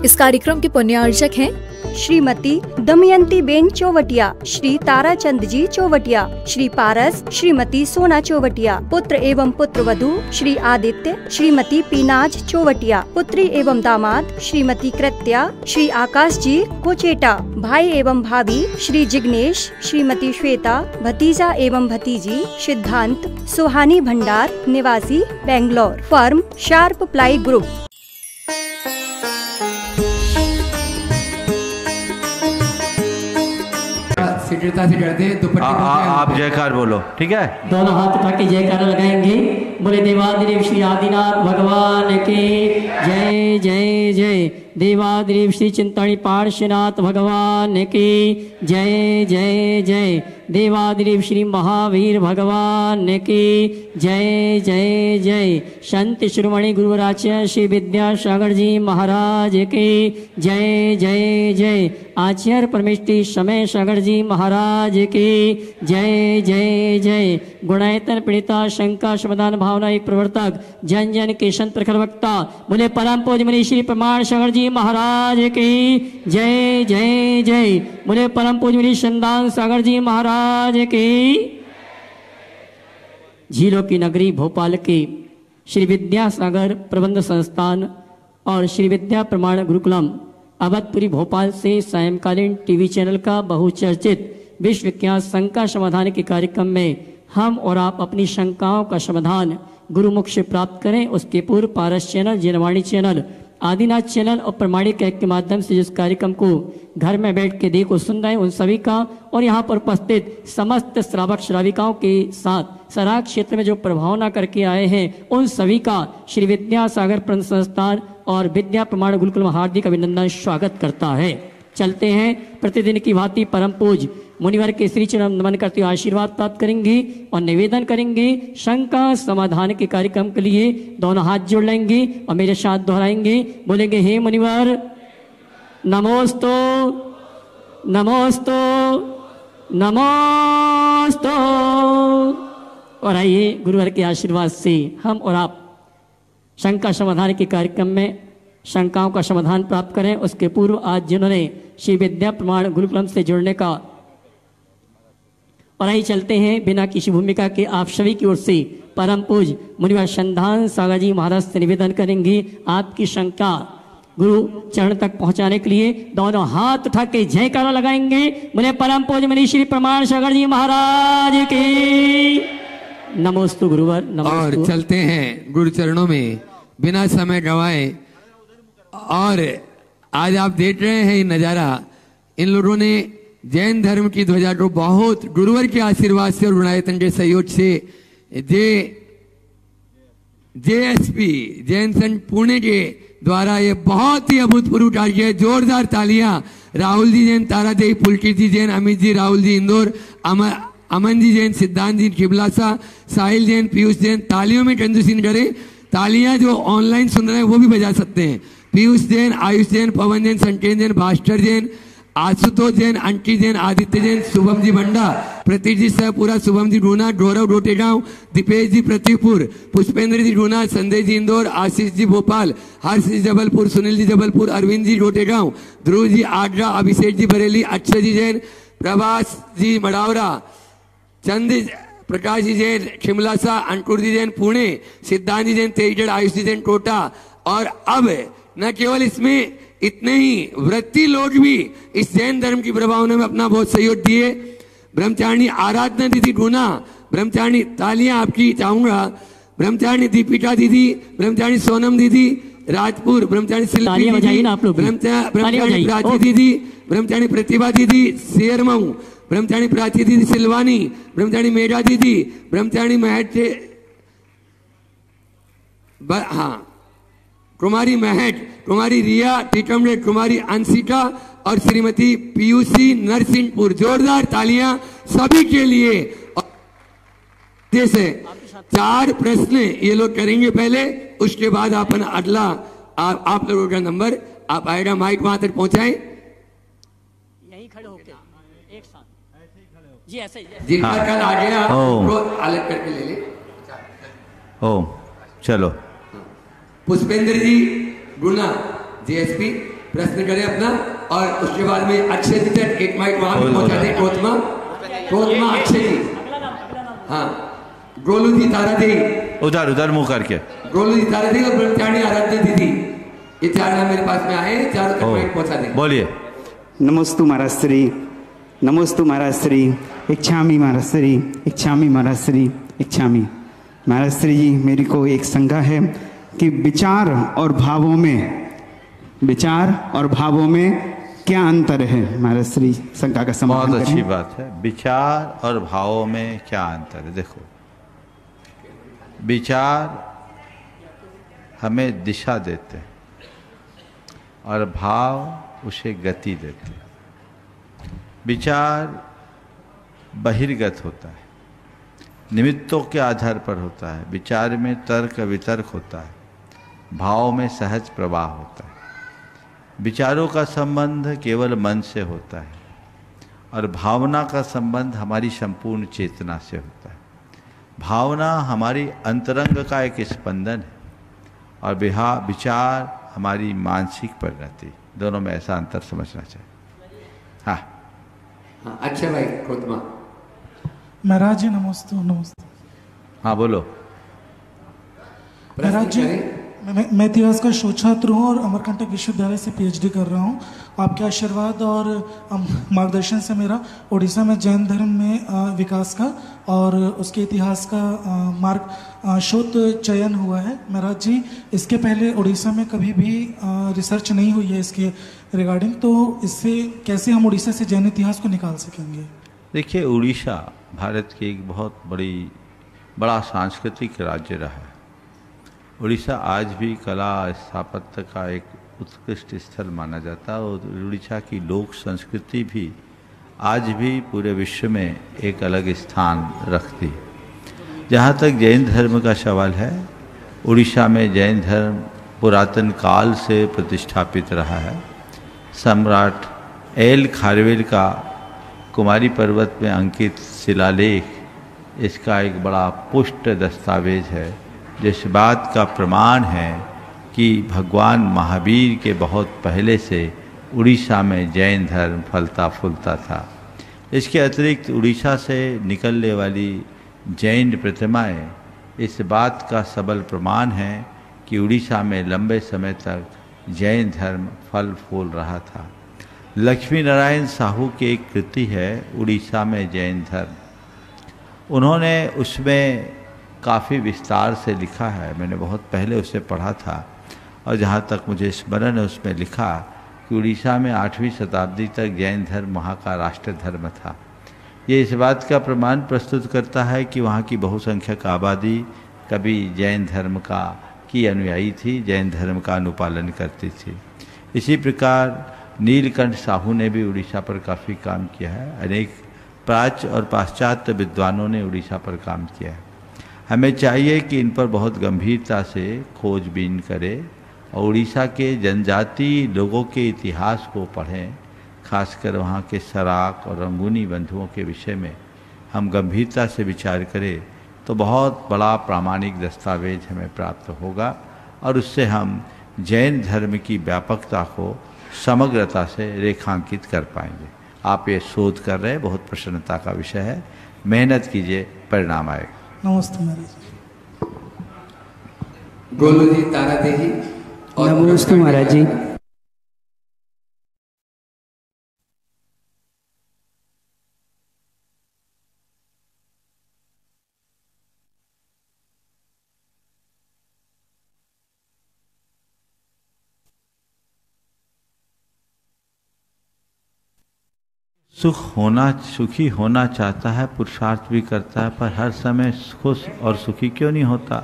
इस कार्यक्रम के पुण्यार्चक हैं श्रीमती दमयंती बेन चौवटिया, श्री ताराचंद जी चौवटिया, श्री पारस, श्रीमती सोना चौवटिया, पुत्र एवं पुत्र वधू श्री आदित्य, श्रीमती पीनाज चौवटिया, पुत्री एवं दामाद श्रीमती कृत्या, श्री आकाश जी कोचेटा, भाई एवं भाभी श्री जिग्नेश, श्रीमती श्वेता, भतीजा एवं भतीजी सिद्धांत सुहानी भंडार, निवासी Bangalore, firm sharp ply group. शीघ्रता से करते हैं। आप जयकार बोलो, ठीक है? दोनों हाथ उठा के जयकार लगाएंगे। बोले देवादिदेव श्री आदिनाथ भगवान के जय जय जय। देवादिदेव श्री चिंतामणि पार्श्वनाथ भगवान की जय जय जय। देवादिदेव श्री महावीर भगवान की जय जय जय। संत शिरोमणि गुरुवराचार्य श्री विद्यासागर जी महाराज की जय जय जय। आचार्य परमेष्टि समय सागर जी महाराज की जय जय जय। गुणायतन पीड़िता शंका समाधान भावना एक प्रवर्तक जन जन के संत प्रखर वक्ता बोले परम पूज्य मुनि श्री प्रमाण सागर जी महाराज की जय जय जय। बोले परम पूज्य मुनि संदान सागर जी महाराज की। झीलों की नगरी भोपाल के श्री विद्यासागर प्रबंध संस्थान और श्री विद्या प्रमाण गुरुकुलम अवधपुरी भोपाल से सायंकालीन टीवी चैनल का बहुचर्चित विश्व विख्यात शंका समाधान के कार्यक्रम में हम और आप अपनी शंकाओं का समाधान गुरुमुख से प्राप्त करें। उसके पूर्व Paras channel, Janvani channel, Adinath channel और प्रमाणिक ऐप के माध्यम से जिस कार्यक्रम को घर में बैठ के देखो सुन रहे हैं उन सभी का और यहाँ पर उपस्थित समस्त श्रावक श्राविकाओं के साथ सराग क्षेत्र में जो प्रभावना करके आए हैं उन सभी का श्री विद्यासागर प्रबंध संस्थान और विद्या प्रमाण गुरुकुल हार्दिक अभिनंदन स्वागत करता है। चलते हैं प्रतिदिन की भांति परम पूज मुनिवर के श्री चरण नमन करते हुए आशीर्वाद प्राप्त करेंगे और निवेदन करेंगे। शंका समाधान के कार्यक्रम के लिए दोनों हाथ जोड़ लेंगे और मेरे साथ दोहराएंगे। बोलेंगे हे मुनिवर नमोस्तु नमोस्तु नमोस्तु। और आइए गुरुवर के आशीर्वाद से हम और आप शंका समाधान के कार्यक्रम में शंकाओं का समाधान प्राप्त करें। उसके पूर्व आज जिन्होंने श्री विद्या प्रमाण गुरुकुलम से जुड़ने का और आइए चलते हैं बिना किसी भूमिका के आप सभी की ओर से परम पूज मुनिवर संधान सागर जी महाराज से निवेदन करेंगे आपकी शंका गुरु चरण तक पहुंचाने के लिए दोनों हाथ उठा के जयकारा लगाएंगे। बोले परम पूज मुनि श्री प्रमाण सागर जी महाराज की नमोस्तु गुरुवर नमोस्तु। और चलते हैं गुरु चरणों में बिना समय गवाए। और आज आप देख रहे हैं ये नजारा, इन लोगों ने जैन धर्म की ध्वजा को बहुत गुरुवर के आशीर्वाद से और गुणायतन के सहयोग से जेएसपी जैन संघ पुणे के द्वारा ये बहुत ही अभूतपूर्व कार्य है। जोरदार तालियां राहुल जी जैन, तारादेवी पुलकित जैन, अमित जी, राहुल जी इंदौर, अमन जी जैन, सिद्धांत जी खिबलासा, साहिल जैन, पीयूष जैन, तालियों में कंजूसी करें। तालियां जो ऑनलाइन सुन रहे हैं वो भी बजा सकते हैं। पीयूष जैन, आयुष जैन, पवन जैन, संकेत जैन, भास्कर जैन, आशुतोष जैन, अंकित जैन, आदित्य जैन, शुभम जी बंडा, प्रतीक जी सहपुरा, शुभम जी ढूना, गौरव डोटेगांव, दीपेश जी प्रतिपुर, पुष्पेंद्र जी ढूना, संजय जी इंदौर, आशीष जी भोपाल, हर्ष जी जबलपुर, सुनील जी जबलपुर, अरविंद जी डोटेगांव, ध्रुव जी आगरा, अभिषेक जी बरेली, अक्षय जी जैन, प्रभास जी मड़ावरा, चंद प्रकाश जी जैन शिमलासा, अंकुर जी जैन पुणे, सिद्धांत जी जैन तेजगढ़, आयुष जी जैन कोटा। और अब न केवल इसमें इतने ही वृत्ति लोग भी इस जैन धर्म की प्रभावना में अपना बहुत सहयोग दिए। ब्रह्मचारिणी आराधना दीदी गुना, ब्रह्मचारिणी तालियां आपकी चाहूंगा, ब्रह्मचारिणी दीपिका दीदी, ब्रह्मचारिणी सोनम दीदी राजपुर, ब्रह्मचारिणी शिल्पी दीदी, ब्रह्मचारिणी प्राची दीदी, ब्रह्मचारिणी प्रतिभा दीदी शेरमऊ, ब्रह्मचारिणी प्राची दीदी सिलवानी, ब्रह्मचारिणी मेघा दीदी, ब्रह्मचारिणी महट हाँ कुमारी महट, कुमारी रिया टीकमरे, कुमारी अंशिका और श्रीमती पीयूसी नरसिंहपुर। जोरदार तालियां सभी के लिए। जैसे 4 प्रश्न ये लोग करेंगे पहले, उसके बाद अपन अगला आप लोगों का नंबर आप आएगा, माइक वहां तक पहुंचाएं। यही खड़े होके एक साथ ऐसे ही खड़े हो जी, ऐसे जिनका कल आ गया वो अलग करके ले ले। ओम चलो। पुष्पेंद्र जी गुना जेएसपी, प्रश्न करें अपना, और उसके बाद में अच्छे जी तक एक माइक वहां भी पहुंचा दें। कोतमा अच्छे जी, हाँ, गोलू जी तारा दी, उधर उधर मुंह करके, गोलू जी तारा दी और ब्रह्मचारिणी आराध्य दीदी, ये चार नाम मेरे पास में आए, चारों तक माइक पहुंचा दें। बोलिए। नमोस्तु महाराज श्री, नमोस्तु महाराज श्री, इच्छामी महाराज श्री, इच्छामी महाराज श्री, इच्छामी महाराज श्री जी। मेरी को एक शंका है कि विचार और भावों में क्या अंतर है महाराज श्री? शंका का समाधान बहुत अच्छी करें। बात है। विचार और भावों में क्या अंतर है? देखो, विचार हमें दिशा देते हैं और भाव उसे गति देते हैं। विचार बहिर्गत होता है, निमित्तों के आधार पर होता है। विचार में तर्क वितर्क होता है, भाव में सहज प्रवाह होता है। विचारों का संबंध केवल मन से होता है और भावना का संबंध हमारी संपूर्ण चेतना से होता है। भावना हमारी अंतरंग का एक स्पंदन है और विचार हमारी मानसिक परिणति। दोनों में ऐसा अंतर समझना चाहिए। हाँ, अच्छा भाई कोतमा। महाराज जी नमस्ते। नमस्ते। हाँ बोलो। महाराज जी, मैं इतिहास का शोध छात्र हूँ और अमरकंटक विश्वविद्यालय से पीएचडी कर रहा हूँ। आपके आशीर्वाद और मार्गदर्शन से मेरा उड़ीसा में जैन धर्म में विकास का और उसके इतिहास का मार्ग शोध चयन हुआ है। महाराज जी, इसके पहले उड़ीसा में कभी भी रिसर्च नहीं हुई है इसके रिगार्डिंग, तो इससे कैसे हम उड़ीसा से जैन इतिहास को निकाल सकेंगे? देखिए, उड़ीसा भारत की एक बहुत बड़ा सांस्कृतिक राज्य रहा है। उड़ीसा आज भी कला स्थापत्य का एक उत्कृष्ट स्थल माना जाता है और उड़ीसा की लोक संस्कृति भी आज भी पूरे विश्व में एक अलग स्थान रखती है। जहाँ तक जैन धर्म का सवाल है, उड़ीसा में जैन धर्म पुरातन काल से प्रतिष्ठापित रहा है। सम्राट एल खारवेल का कुमारी पर्वत में अंकित शिलालेख इसका एक बड़ा पुष्ट दस्तावेज है, जिस बात का प्रमाण है कि भगवान महावीर के बहुत पहले से उड़ीसा में जैन धर्म फलता फूलता था। इसके अतिरिक्त उड़ीसा से निकलने वाली जैन प्रतिमाएं इस बात का सबल प्रमाण है कि उड़ीसा में लंबे समय तक जैन धर्म फल फूल रहा था। लक्ष्मी नारायण साहू की एक कृति है उड़ीसा में जैन धर्म। उन्होंने उसमें काफ़ी विस्तार से लिखा है, मैंने बहुत पहले उसे पढ़ा था और जहाँ तक मुझे स्मरण है उसमें लिखा कि उड़ीसा में 8वीं शताब्दी तक जैन धर्म वहाँ का राष्ट्र धर्म था। ये इस बात का प्रमाण प्रस्तुत करता है कि वहाँ की बहुसंख्यक आबादी कभी जैन धर्म की अनुयायी थी, जैन धर्म का अनुपालन करती थी। इसी प्रकार नीलकंठ साहू ने भी उड़ीसा पर काफ़ी काम किया है। अनेक प्राच्य और पाश्चात्य विद्वानों ने उड़ीसा पर काम किया है। हमें चाहिए कि इन पर बहुत गंभीरता से खोजबीन करें और उड़ीसा के जनजाति लोगों के इतिहास को पढ़ें। खासकर वहाँ के सराक और रंगूनी बंधुओं के विषय में हम गंभीरता से विचार करें तो बहुत बड़ा प्रामाणिक दस्तावेज हमें प्राप्त होगा और उससे हम जैन धर्म की व्यापकता को समग्रता से रेखांकित कर पाएंगे। आप ये शोध कर रहे हैं, बहुत प्रसन्नता का विषय है। मेहनत कीजिए, परिणाम आएगा। नमस्ते महाराज। गोलू जी तारा देवी। नमस्ते महाराज जी। सुखी होना चाहता है, पुरुषार्थ भी करता है, पर हर समय खुश और सुखी क्यों नहीं होता?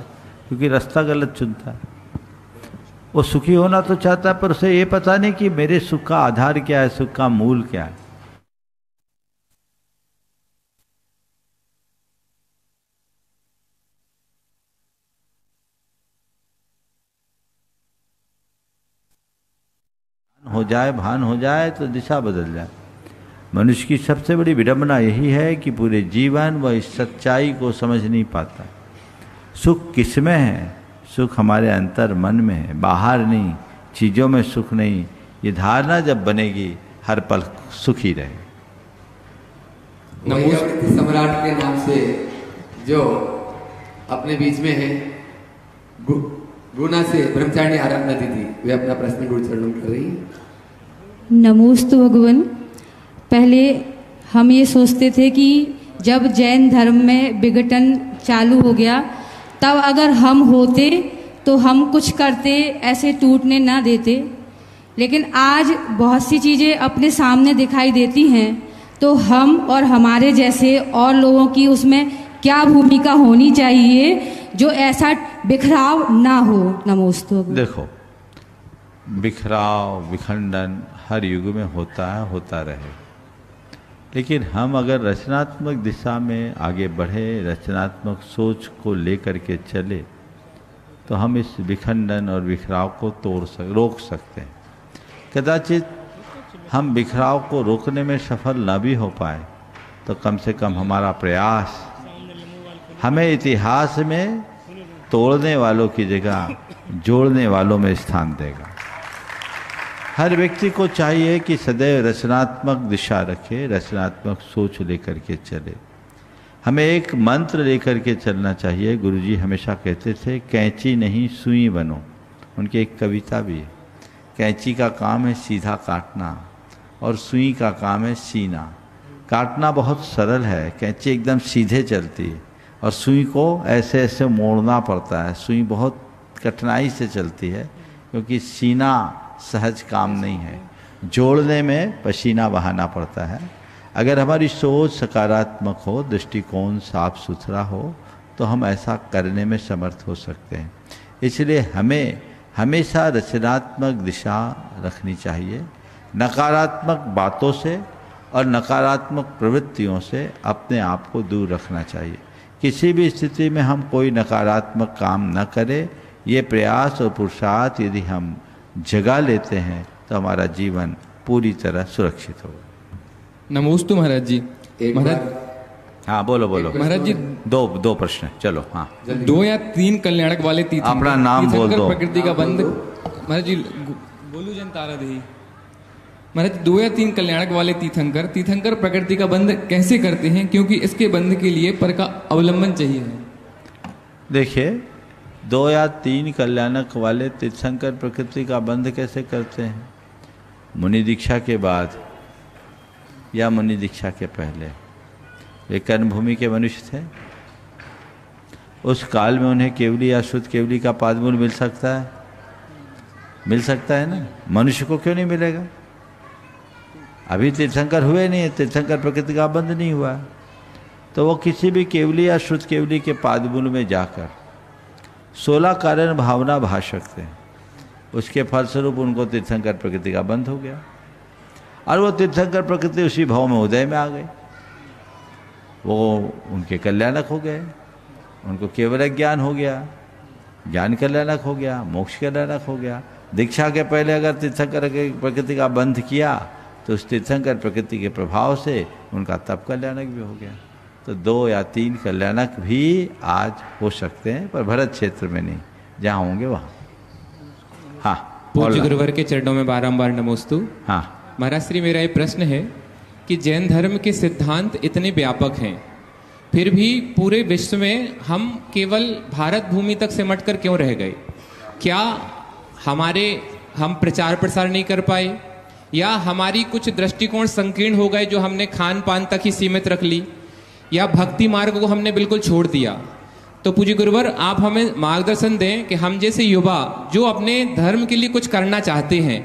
क्योंकि रास्ता गलत चुनता है। वो सुखी होना तो चाहता है पर उसे ये पता नहीं कि मेरे सुख का आधार क्या है, सुख का मूल क्या है। भान हो जाए तो दिशा बदल जाए। मनुष्य की सबसे बड़ी विडंबना यही है कि पूरे जीवन वह इस सच्चाई को समझ नहीं पाता। सुख किस में है? सुख हमारे अंतर मन में है, बाहर नहीं। चीज़ों में सुख नहीं, ये धारणा जब बनेगी हर पल सुखी रहे। नमोस्तु सम्राट के नाम से जो अपने बीच में है गुना से ब्रह्मचारिणी आराधना दीदी, वे अपना प्रश्न गुरु चरणों कर रही है। नमोस्तु भगवान। पहले हम ये सोचते थे कि जब जैन धर्म में विघटन चालू हो गया तब अगर हम होते तो हम कुछ करते, ऐसे टूटने ना देते, लेकिन आज बहुत सी चीज़ें अपने सामने दिखाई देती हैं, तो हम और हमारे जैसे और लोगों की उसमें क्या भूमिका होनी चाहिए जो ऐसा बिखराव ना हो। नमोस्तु। देखो, बिखराव विखंडन हर युग में होता है, होता रहे, लेकिन हम अगर रचनात्मक दिशा में आगे बढ़े, रचनात्मक सोच को लेकर के चले, तो हम इस विखंडन और बिखराव को रोक सकते हैं। कदाचित हम बिखराव को रोकने में सफल ना भी हो पाए, तो कम से कम हमारा प्रयास हमें इतिहास में तोड़ने वालों की जगह जोड़ने वालों में स्थान देगा। हर व्यक्ति को चाहिए कि सदैव रचनात्मक दिशा रखे, रचनात्मक सोच लेकर के चले। हमें एक मंत्र लेकर के चलना चाहिए। गुरुजी हमेशा कहते थे, कैंची नहीं सुई बनो। उनकी एक कविता भी है। कैंची का काम है सीधा काटना और सुई का काम है सीना। काटना बहुत सरल है, कैंची एकदम सीधे चलती है, और सुई को ऐसे ऐसे मोड़ना पड़ता है। सुई बहुत कठिनाई से चलती है, क्योंकि सीना सहज काम नहीं है, जोड़ने में पसीना बहाना पड़ता है। अगर हमारी सोच सकारात्मक हो, दृष्टिकोण साफ सुथरा हो, तो हम ऐसा करने में समर्थ हो सकते हैं। इसलिए हमें हमेशा रचनात्मक दिशा रखनी चाहिए। नकारात्मक बातों से और नकारात्मक प्रवृत्तियों से अपने आप को दूर रखना चाहिए। किसी भी स्थिति में हम कोई नकारात्मक काम न करें। ये प्रयास और पुरुषार्थ यदि हम जगा लेते हैं तो हमारा जीवन पूरी तरह सुरक्षित होगा। नमोस्तु महाराज जी। महाराज, हाँ बोलो बोलो महाराज जी। दो प्रश्न, चलो। हाँ, 2 या 3 कल्याणक वाले तीर्थंकर, अपना नाम बोल दो। प्रकृति का बंध। महाराज जी बोलू जन तारा दही। महाराज, 2 या 3 कल्याणक वाले तीर्थंकर प्रकृति का बंध कैसे करते हैं, क्योंकि इसके बंध के लिए पर का अवलंबन चाहिए है। देखिए, 2 या 3 कल्याणक वाले तीर्थंकर प्रकृति का बंध कैसे करते हैं? मुनि दीक्षा के बाद या मुनि दीक्षा के पहले वे कर्म भूमि के मनुष्य थे। उस काल में उन्हें केवली या शुद्ध केवली का पादमूल मिल सकता है? मिल सकता है ना। मनुष्य को क्यों नहीं मिलेगा? अभी तीर्थंकर हुए नहीं है, तीर्थंकर प्रकृति का बंध नहीं हुआ, तो वो किसी भी केवली या शुद्ध केवली के पादमूल में जाकर 16 कारण भावना भा सकते हैं। उसके फलस्वरूप उनको तीर्थंकर प्रकृति का बंध हो गया, और वो तीर्थंकर प्रकृति उसी भाव में उदय में आ गई। वो उनके कल्याणक हो गए, उनको केवल ज्ञान हो गया, ज्ञान कल्याणक हो गया, मोक्ष कल्याणक हो गया। दीक्षा के पहले अगर तीर्थंकर प्रकृति का बंध किया तो उस तीर्थंकर प्रकृति के प्रभाव से उनका तप कल्याणक भी हो गया। तो 2 या 3 कल्याणक भी आज हो सकते हैं, पर भरत क्षेत्र में नहीं, जहाँ होंगे वहाँ। हाँ, पूज्य गुरुवर के चरणों में बारंबार नमोस्तु। हाँ महाराज श्री, मेरा ये प्रश्न है कि जैन धर्म के सिद्धांत इतने व्यापक हैं, फिर भी पूरे विश्व में हम केवल भारत भूमि तक सिमट कर क्यों रह गए? क्या हम प्रचार प्रसार नहीं कर पाए, या हमारी कुछ दृष्टिकोण संकीर्ण हो गए जो हमने खान पान तक ही सीमित रख ली, या भक्ति मार्ग को हमने बिल्कुल छोड़ दिया? तो पूज्य गुरुवर, आप हमें मार्गदर्शन दें कि हम जैसे युवा जो अपने धर्म के लिए कुछ करना चाहते हैं,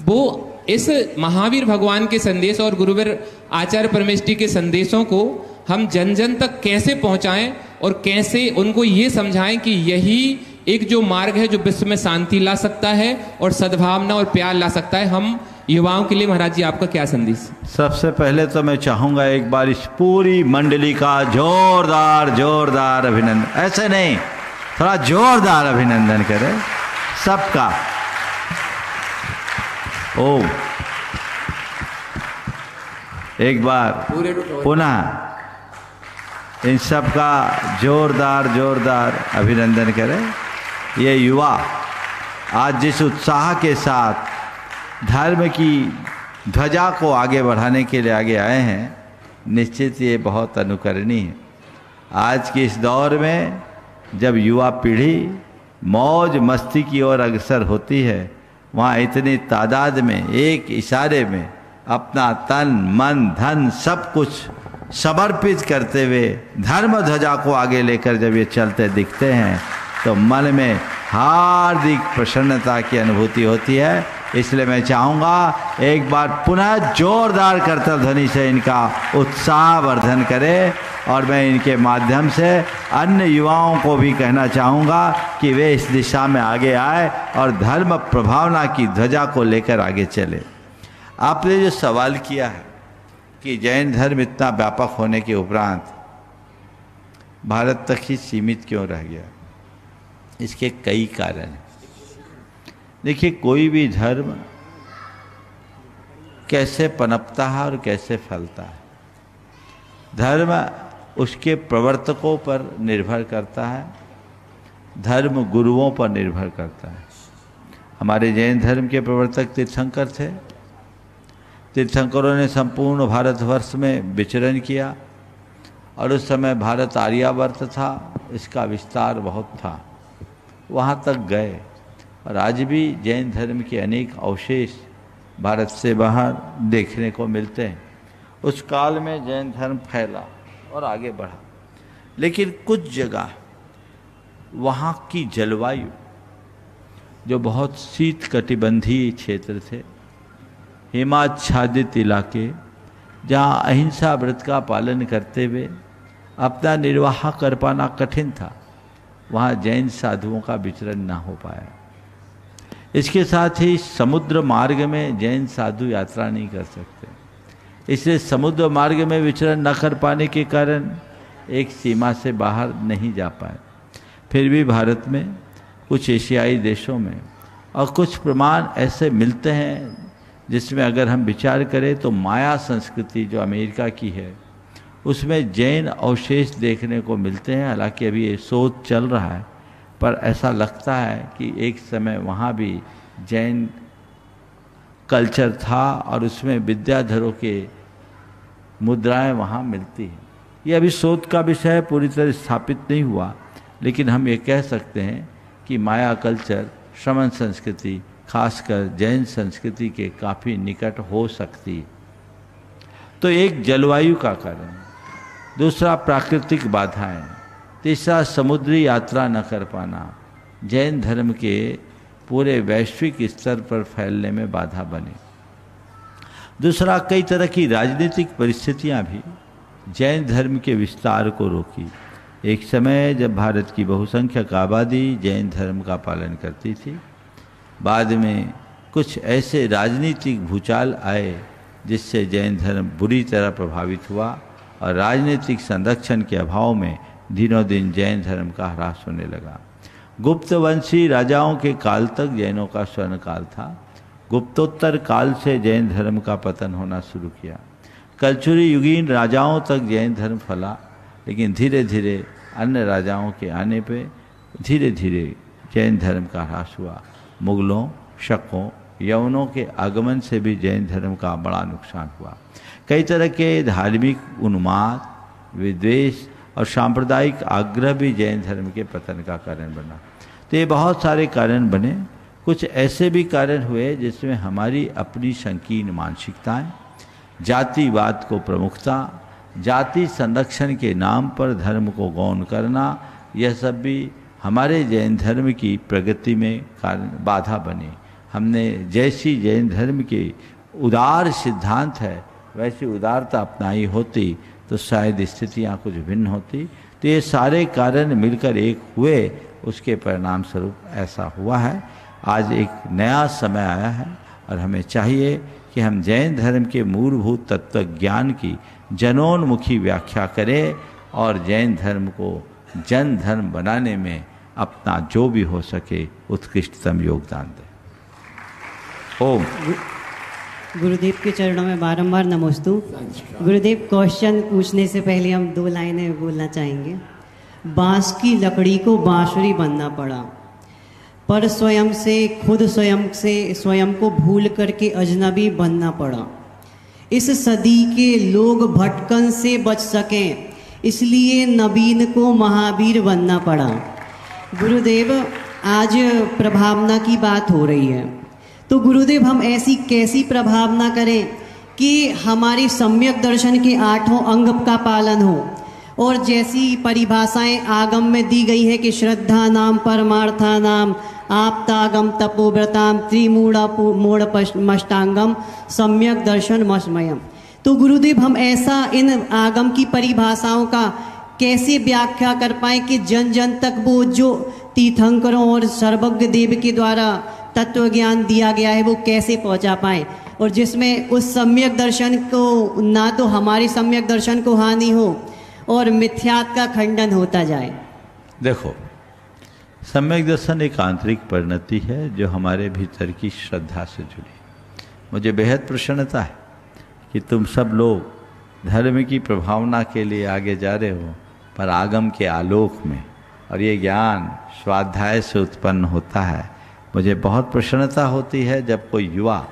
वो इस महावीर भगवान के संदेश और गुरुवर आचार्य परमेष्ठी के संदेशों को हम जन जन तक कैसे पहुंचाएं, और कैसे उनको ये समझाएं कि यही एक जो मार्ग है जो विश्व में शांति ला सकता है और सद्भावना और प्यार ला सकता है। हम युवाओं के लिए महाराज जी आपका क्या संदेश? सबसे पहले तो मैं चाहूंगा एक बार इस पूरी मंडली का जोरदार अभिनंदन, ऐसे नहीं, थोड़ा जोरदार अभिनंदन करें सबका। ओम, एक बार पुनः इन सबका जोरदार अभिनंदन करें। ये युवा आज जिस उत्साह के साथ धर्म की ध्वजा को आगे बढ़ाने के लिए आगे आए हैं, निश्चित ये बहुत अनुकरणीय है। आज के इस दौर में जब युवा पीढ़ी मौज मस्ती की ओर अग्रसर होती है, वहाँ इतनी तादाद में एक इशारे में अपना तन मन धन सब कुछ समर्पित करते हुए धर्म ध्वजा को आगे लेकर जब ये चलते दिखते हैं तो मन में हार्दिक प्रसन्नता की अनुभूति होती है। इसलिए मैं चाहूँगा एक बार पुनः जोरदार करतल ध्वनि से इनका उत्साह वर्धन करें, और मैं इनके माध्यम से अन्य युवाओं को भी कहना चाहूँगा कि वे इस दिशा में आगे आए और धर्म प्रभावना की ध्वजा को लेकर आगे चले। आपने जो सवाल किया है कि जैन धर्म इतना व्यापक होने के उपरांत भारत तक ही सीमित क्यों रह गया, इसके कई कारण हैं। देखिए, कोई भी धर्म कैसे पनपता है और कैसे फैलता है, धर्म उसके प्रवर्तकों पर निर्भर करता है, धर्म गुरुओं पर निर्भर करता है। हमारे जैन धर्म के प्रवर्तक तीर्थंकर थे। तीर्थंकरों ने संपूर्ण भारतवर्ष में विचरण किया और उस समय भारत आर्यावर्त था, इसका विस्तार बहुत था, वहाँ तक गए और आज भी जैन धर्म के अनेक अवशेष भारत से बाहर देखने को मिलते हैं। उस काल में जैन धर्म फैला और आगे बढ़ा, लेकिन कुछ जगह वहाँ की जलवायु जो बहुत शीत कटिबंधीय क्षेत्र थे, हिमाच्छादित इलाके, जहाँ अहिंसा व्रत का पालन करते हुए अपना निर्वाह कर पाना कठिन था, वहाँ जैन साधुओं का विचरण ना हो पाया। इसके साथ ही समुद्र मार्ग में जैन साधु यात्रा नहीं कर सकते, इसलिए समुद्र मार्ग में विचरण न कर पाने के कारण एक सीमा से बाहर नहीं जा पाए। फिर भी भारत में, कुछ एशियाई देशों में और कुछ प्रमाण ऐसे मिलते हैं जिसमें अगर हम विचार करें तो माया संस्कृति जो अमेरिका की है उसमें जैन अवशेष देखने को मिलते हैं। हालांकि अभी ये शोध चल रहा है, पर ऐसा लगता है कि एक समय वहाँ भी जैन कल्चर था और उसमें विद्याधरों के मुद्राएं वहाँ मिलती हैं। ये अभी शोध का विषय पूरी तरह स्थापित नहीं हुआ, लेकिन हम ये कह सकते हैं कि माया कल्चर श्रमण संस्कृति खासकर जैन संस्कृति के काफ़ी निकट हो सकती है। तो एक जलवायु का कारण, दूसरा प्राकृतिक बाधाएं, तीसरा समुद्री यात्रा न कर पाना जैन धर्म के पूरे वैश्विक स्तर पर फैलने में बाधा बने। दूसरा, कई तरह की राजनीतिक परिस्थितियां भी जैन धर्म के विस्तार को रोकी। एक समय जब भारत की बहुसंख्यक आबादी जैन धर्म का पालन करती थी, बाद में कुछ ऐसे राजनीतिक भूचाल आए जिससे जैन धर्म बुरी तरह प्रभावित हुआ और राजनीतिक संरक्षण के अभाव में दिनों दिन जैन धर्म का ह्रास होने लगा। गुप्तवंशी राजाओं के काल तक जैनों का स्वर्ण काल था। गुप्तोत्तर काल से जैन धर्म का पतन होना शुरू किया। कलचुरी युगीन राजाओं तक जैन धर्म फला, लेकिन धीरे धीरे अन्य राजाओं के आने पे धीरे धीरे जैन धर्म का ह्रास हुआ। मुगलों, शकों, यवनों के आगमन से भी जैन धर्म का बड़ा नुकसान हुआ। कई तरह के धार्मिक उन्माद, विद्वेष और सांप्रदायिक आग्रह भी जैन धर्म के पतन का कारण बना। तो ये बहुत सारे कारण बने। कुछ ऐसे भी कारण हुए जिसमें हमारी अपनी संकीर्ण मानसिकताएं, जातिवाद को प्रमुखता, जाति संरक्षण के नाम पर धर्म को गौण करना, यह सब भी हमारे जैन धर्म की प्रगति में कारण बाधा बने। हमने जैसी जैन धर्म के उदार सिद्धांत है वैसी उदारता अपनाई होती तो शायद स्थितियाँ कुछ भिन्न होती। तो ये सारे कारण मिलकर एक हुए, उसके परिणाम स्वरूप ऐसा हुआ है। आज एक नया समय आया है और हमें चाहिए कि हम जैन धर्म के मूलभूत तत्व ज्ञान की जनोन्मुखी व्याख्या करें और जैन धर्म को जन धर्म बनाने में अपना जो भी हो सके उत्कृष्टतम योगदान दें। ओम। गुरुदेव के चरणों में बारंबार नमोस्तु। गुरुदेव, क्वेश्चन पूछने से पहले हम 2 लाइनें बोलना चाहेंगे। बांस की लकड़ी को बांसुरी बनना पड़ा, पर स्वयं से स्वयं को भूल करके अजनबी बनना पड़ा। इस सदी के लोग भटकन से बच सकें इसलिए नबीन को महावीर बनना पड़ा। गुरुदेव, आज प्रभावना की बात हो रही है, तो गुरुदेव हम ऐसी कैसी प्रभावना करें कि हमारे सम्यक दर्शन के 8 अंग का पालन हो, और जैसी परिभाषाएं आगम में दी गई है कि श्रद्धा नाम परमार्था नाम आप्तागम तपोव्रताम त्रिमूढ़ मष्टांगम सम्यक दर्शन मस्मयम। तो गुरुदेव हम ऐसा इन आगम की परिभाषाओं का कैसे व्याख्या कर पाए कि जन जन तक वो जो तीर्थंकरों और सर्वज्ञ देव के द्वारा तत्व ज्ञान दिया गया है वो कैसे पहुंचा पाए, और जिसमें उस सम्यक दर्शन को ना तो हमारे सम्यक दर्शन को हानि हो और मिथ्यात का खंडन होता जाए। देखो, सम्यक दर्शन एक आंतरिक परिणति है जो हमारे भीतर की श्रद्धा से जुड़ी। मुझे बेहद प्रसन्नता है कि तुम सब लोग धर्म की प्रभावना के लिए आगे जा रहे हो, पर आगम के आलोक में, और ये ज्ञान स्वाध्याय से उत्पन्न होता है। मुझे बहुत प्रसन्नता होती है जब कोई युवा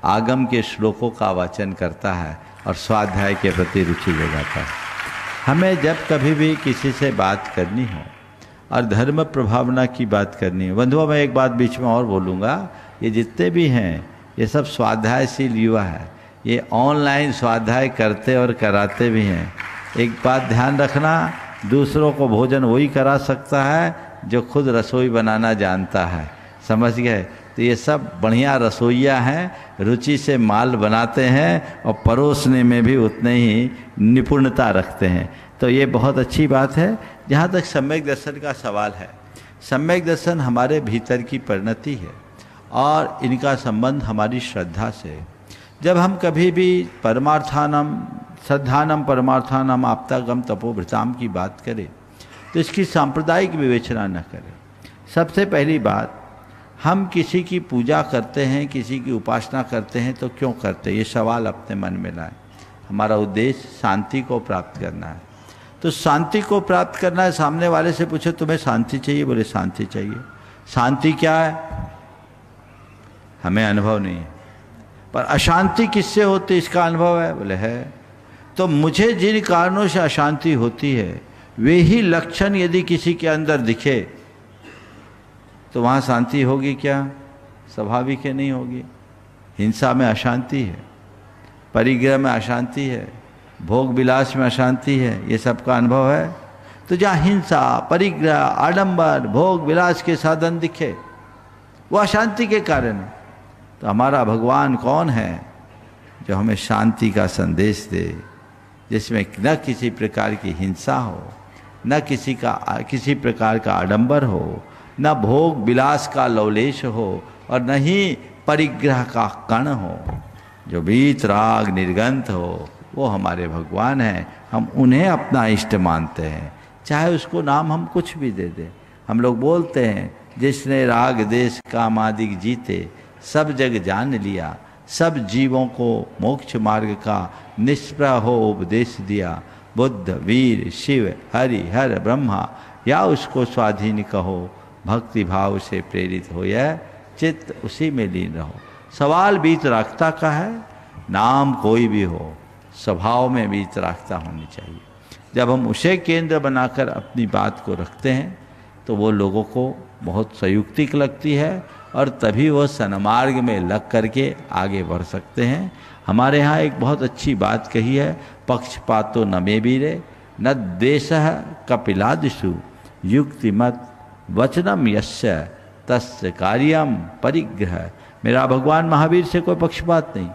आगम के श्लोकों का वाचन करता है और स्वाध्याय के प्रति रुचि ले जाता है। हमें जब कभी भी किसी से बात करनी हो और धर्म प्रभावना की बात करनी हो, बंधुओं मैं एक बात बीच में और बोलूँगा, ये जितने भी हैं ये सब स्वाध्यायशील युवा है, ये ऑनलाइन स्वाध्याय करते और कराते भी हैं। एक बात ध्यान रखना, दूसरों को भोजन वही करा सकता है जो खुद रसोई बनाना जानता है, समझ गए? तो ये सब बढ़िया रसोइया हैं, रुचि से माल बनाते हैं और परोसने में भी उतने ही निपुणता रखते हैं। तो ये बहुत अच्छी बात है। जहाँ तक सम्यक दर्शन का सवाल है, सम्यक दर्शन हमारे भीतर की परिणति है और इनका संबंध हमारी श्रद्धा से। जब हम कभी भी परमार्थानम श्रद्धानम परमार्थानम आप्तागम तपोभृताम की बात करें तो इसकी सांप्रदायिक विवेचना न करें। सबसे पहली बात, हम किसी की पूजा करते हैं, किसी की उपासना करते हैं तो क्यों करते हैं, ये सवाल अपने मन में लाएं। हमारा उद्देश्य शांति को प्राप्त करना है। तो शांति को प्राप्त करना है, सामने वाले से पूछो तुम्हें शांति चाहिए, बोले शांति चाहिए। शांति क्या है, हमें अनुभव नहीं है। पर अशांति किससे होती इसका अनुभव है, बोले है। तो मुझे जिन कारणों से अशांति होती है वे ही लक्षण यदि किसी के अंदर दिखे तो वहाँ शांति होगी क्या? स्वाभाविक है, नहीं होगी। हिंसा में अशांति है, परिग्रह में अशांति है, भोग विलास में अशांति है, ये सबका अनुभव है। तो जहाँ हिंसा, परिग्रह, आडंबर, भोग विलास के साधन दिखे वो अशांति के कारण है। तो हमारा भगवान कौन है जो हमें शांति का संदेश दे, जिसमें न किसी प्रकार की हिंसा हो, न किसी प्रकार का आडंबर हो, न भोग विलास का लवलेश हो और न ही परिग्रह का कण हो। जो बीत राग निर्गंत हो वो हमारे भगवान हैं। हम उन्हें अपना इष्ट मानते हैं, चाहे उसको नाम हम कुछ भी दे दें। हम लोग बोलते हैं जिसने राग देश काम आदि जीते सब जग जान लिया, सब जीवों को मोक्ष मार्ग का निष्प्रह हो उपदेश दिया। बुद्ध, वीर, शिव, हरि, हर, ब्रह्मा या उसको स्वाधीन कहो, भक्ति भाव से प्रेरित हो यह चित्त उसी में लीन रहो। सवाल बीतरागता का है, नाम कोई भी हो स्वभाव में बीतरागता होनी चाहिए। जब हम उसे केंद्र बनाकर अपनी बात को रखते हैं तो वो लोगों को बहुत संयुक्तिक लगती है और तभी वो सन्मार्ग में लग करके आगे बढ़ सकते हैं। हमारे यहाँ एक बहुत अच्छी बात कही है, पक्षपातो न मे वीरे न द्वेषः कपिलादिषु युक्तिमत वचनम यस्य तस्य कार्यम परिग्रह। मेरा भगवान महावीर से कोई पक्षपात नहीं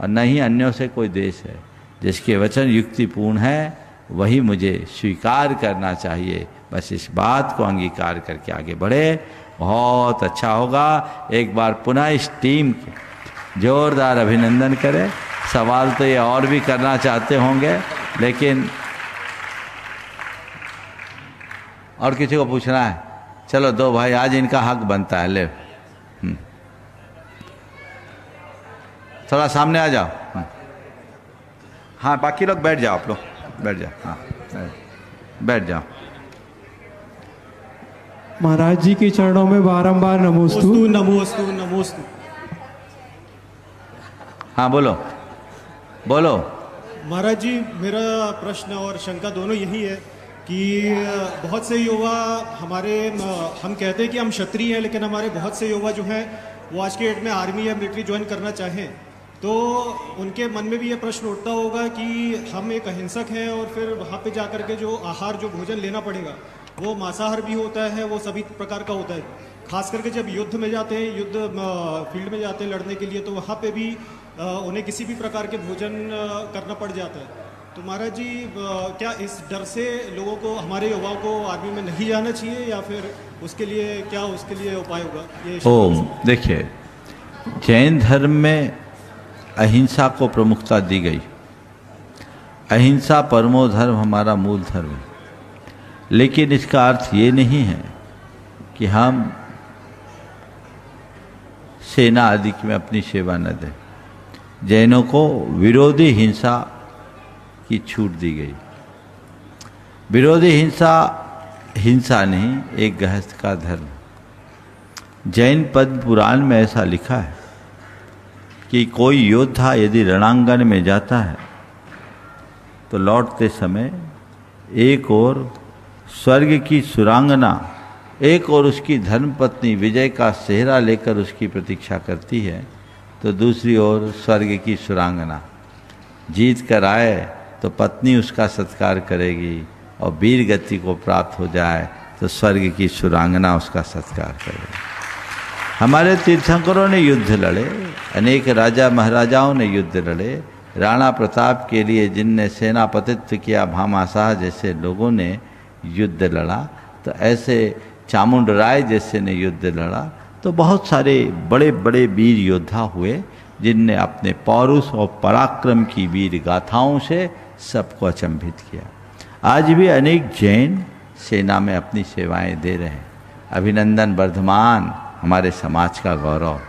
और न ही अन्यों से कोई द्वेष है। जिसके वचन युक्तिपूर्ण है वही मुझे स्वीकार करना चाहिए। बस इस बात को अंगीकार करके आगे बढ़े, बहुत अच्छा होगा। एक बार पुनः इस टीम के जोरदार अभिनंदन करें। सवाल तो ये और भी करना चाहते होंगे, लेकिन और किसी को पूछना है? चलो दो भाई, आज इनका हक बनता है। ले थोड़ा सामने आ जाओ। हाँ, बाकी लोग बैठ जाओ, आप लोग बैठ जाओ। हाँ बैठ जाओ। महाराज जी के चरणों में बारंबार नमोस्तु। नमोस्तु नमोस्तु। हाँ बोलो बोलो। महाराज जी, मेरा प्रश्न और शंका दोनों यही है कि बहुत से युवा हमारे, हम कहते हैं कि हम क्षत्रिय हैं, लेकिन हमारे बहुत से युवा जो हैं वो आज के डेट में आर्मी या मिलिट्री ज्वाइन करना चाहें, तो उनके मन में भी ये प्रश्न उठता होगा कि हम एक अहिंसक हैं और फिर वहाँ पे जाकर के जो आहार, जो भोजन लेना पड़ेगा वो मांसाहार भी होता है, वो सभी प्रकार का होता है। खास करके जब युद्ध में जाते हैं, युद्ध फील्ड में जाते हैं लड़ने के लिए, तो वहाँ पे भी उन्हें किसी भी प्रकार के भोजन करना पड़ जाता है। तो महाराज जी, क्या इस डर से लोगों को, हमारे युवाओं को आर्मी में नहीं जाना चाहिए, या फिर उसके लिए क्या उपाय होगा? ये देखिए, जैन धर्म में अहिंसा को प्रमुखता दी गई। अहिंसा परमो धर्म हमारा मूल धर्म है, लेकिन इसका अर्थ ये नहीं है कि हम सेना आदि में अपनी सेवा न दें। जैनों को विरोधी हिंसा की छूट दी गई। विरोधी हिंसा हिंसा नहीं, एक गृहस्थ का धर्म। जैन पद्म पुराण में ऐसा लिखा है कि कोई योद्धा यदि रणांगन में जाता है तो लौटते समय एक ओर स्वर्ग की सुरांगना, एक और उसकी धर्मपत्नी विजय का सेहरा लेकर उसकी प्रतीक्षा करती है, तो दूसरी ओर स्वर्ग की सुरांगना जीत कर आए तो पत्नी उसका सत्कार करेगी, और वीर गति को प्राप्त हो जाए तो स्वर्ग की सुरांगना उसका सत्कार करेगी। हमारे तीर्थंकरों ने युद्ध लड़े, अनेक राजा महाराजाओं ने युद्ध लड़े। राणा प्रताप के लिए जिनने सेनापतित्व किया, भामाशाह जैसे लोगों ने युद्ध लड़ा, तो ऐसे चामुंड राय जैसे ने युद्ध लड़ा। तो बहुत सारे बड़े बड़े वीर योद्धा हुए जिनने अपने पौरुष और पराक्रम की वीर गाथाओं से सबको अचंभित किया। आज भी अनेक जैन सेना में अपनी सेवाएं दे रहे हैं। अभिनंदन वर्धमान हमारे समाज का गौरव,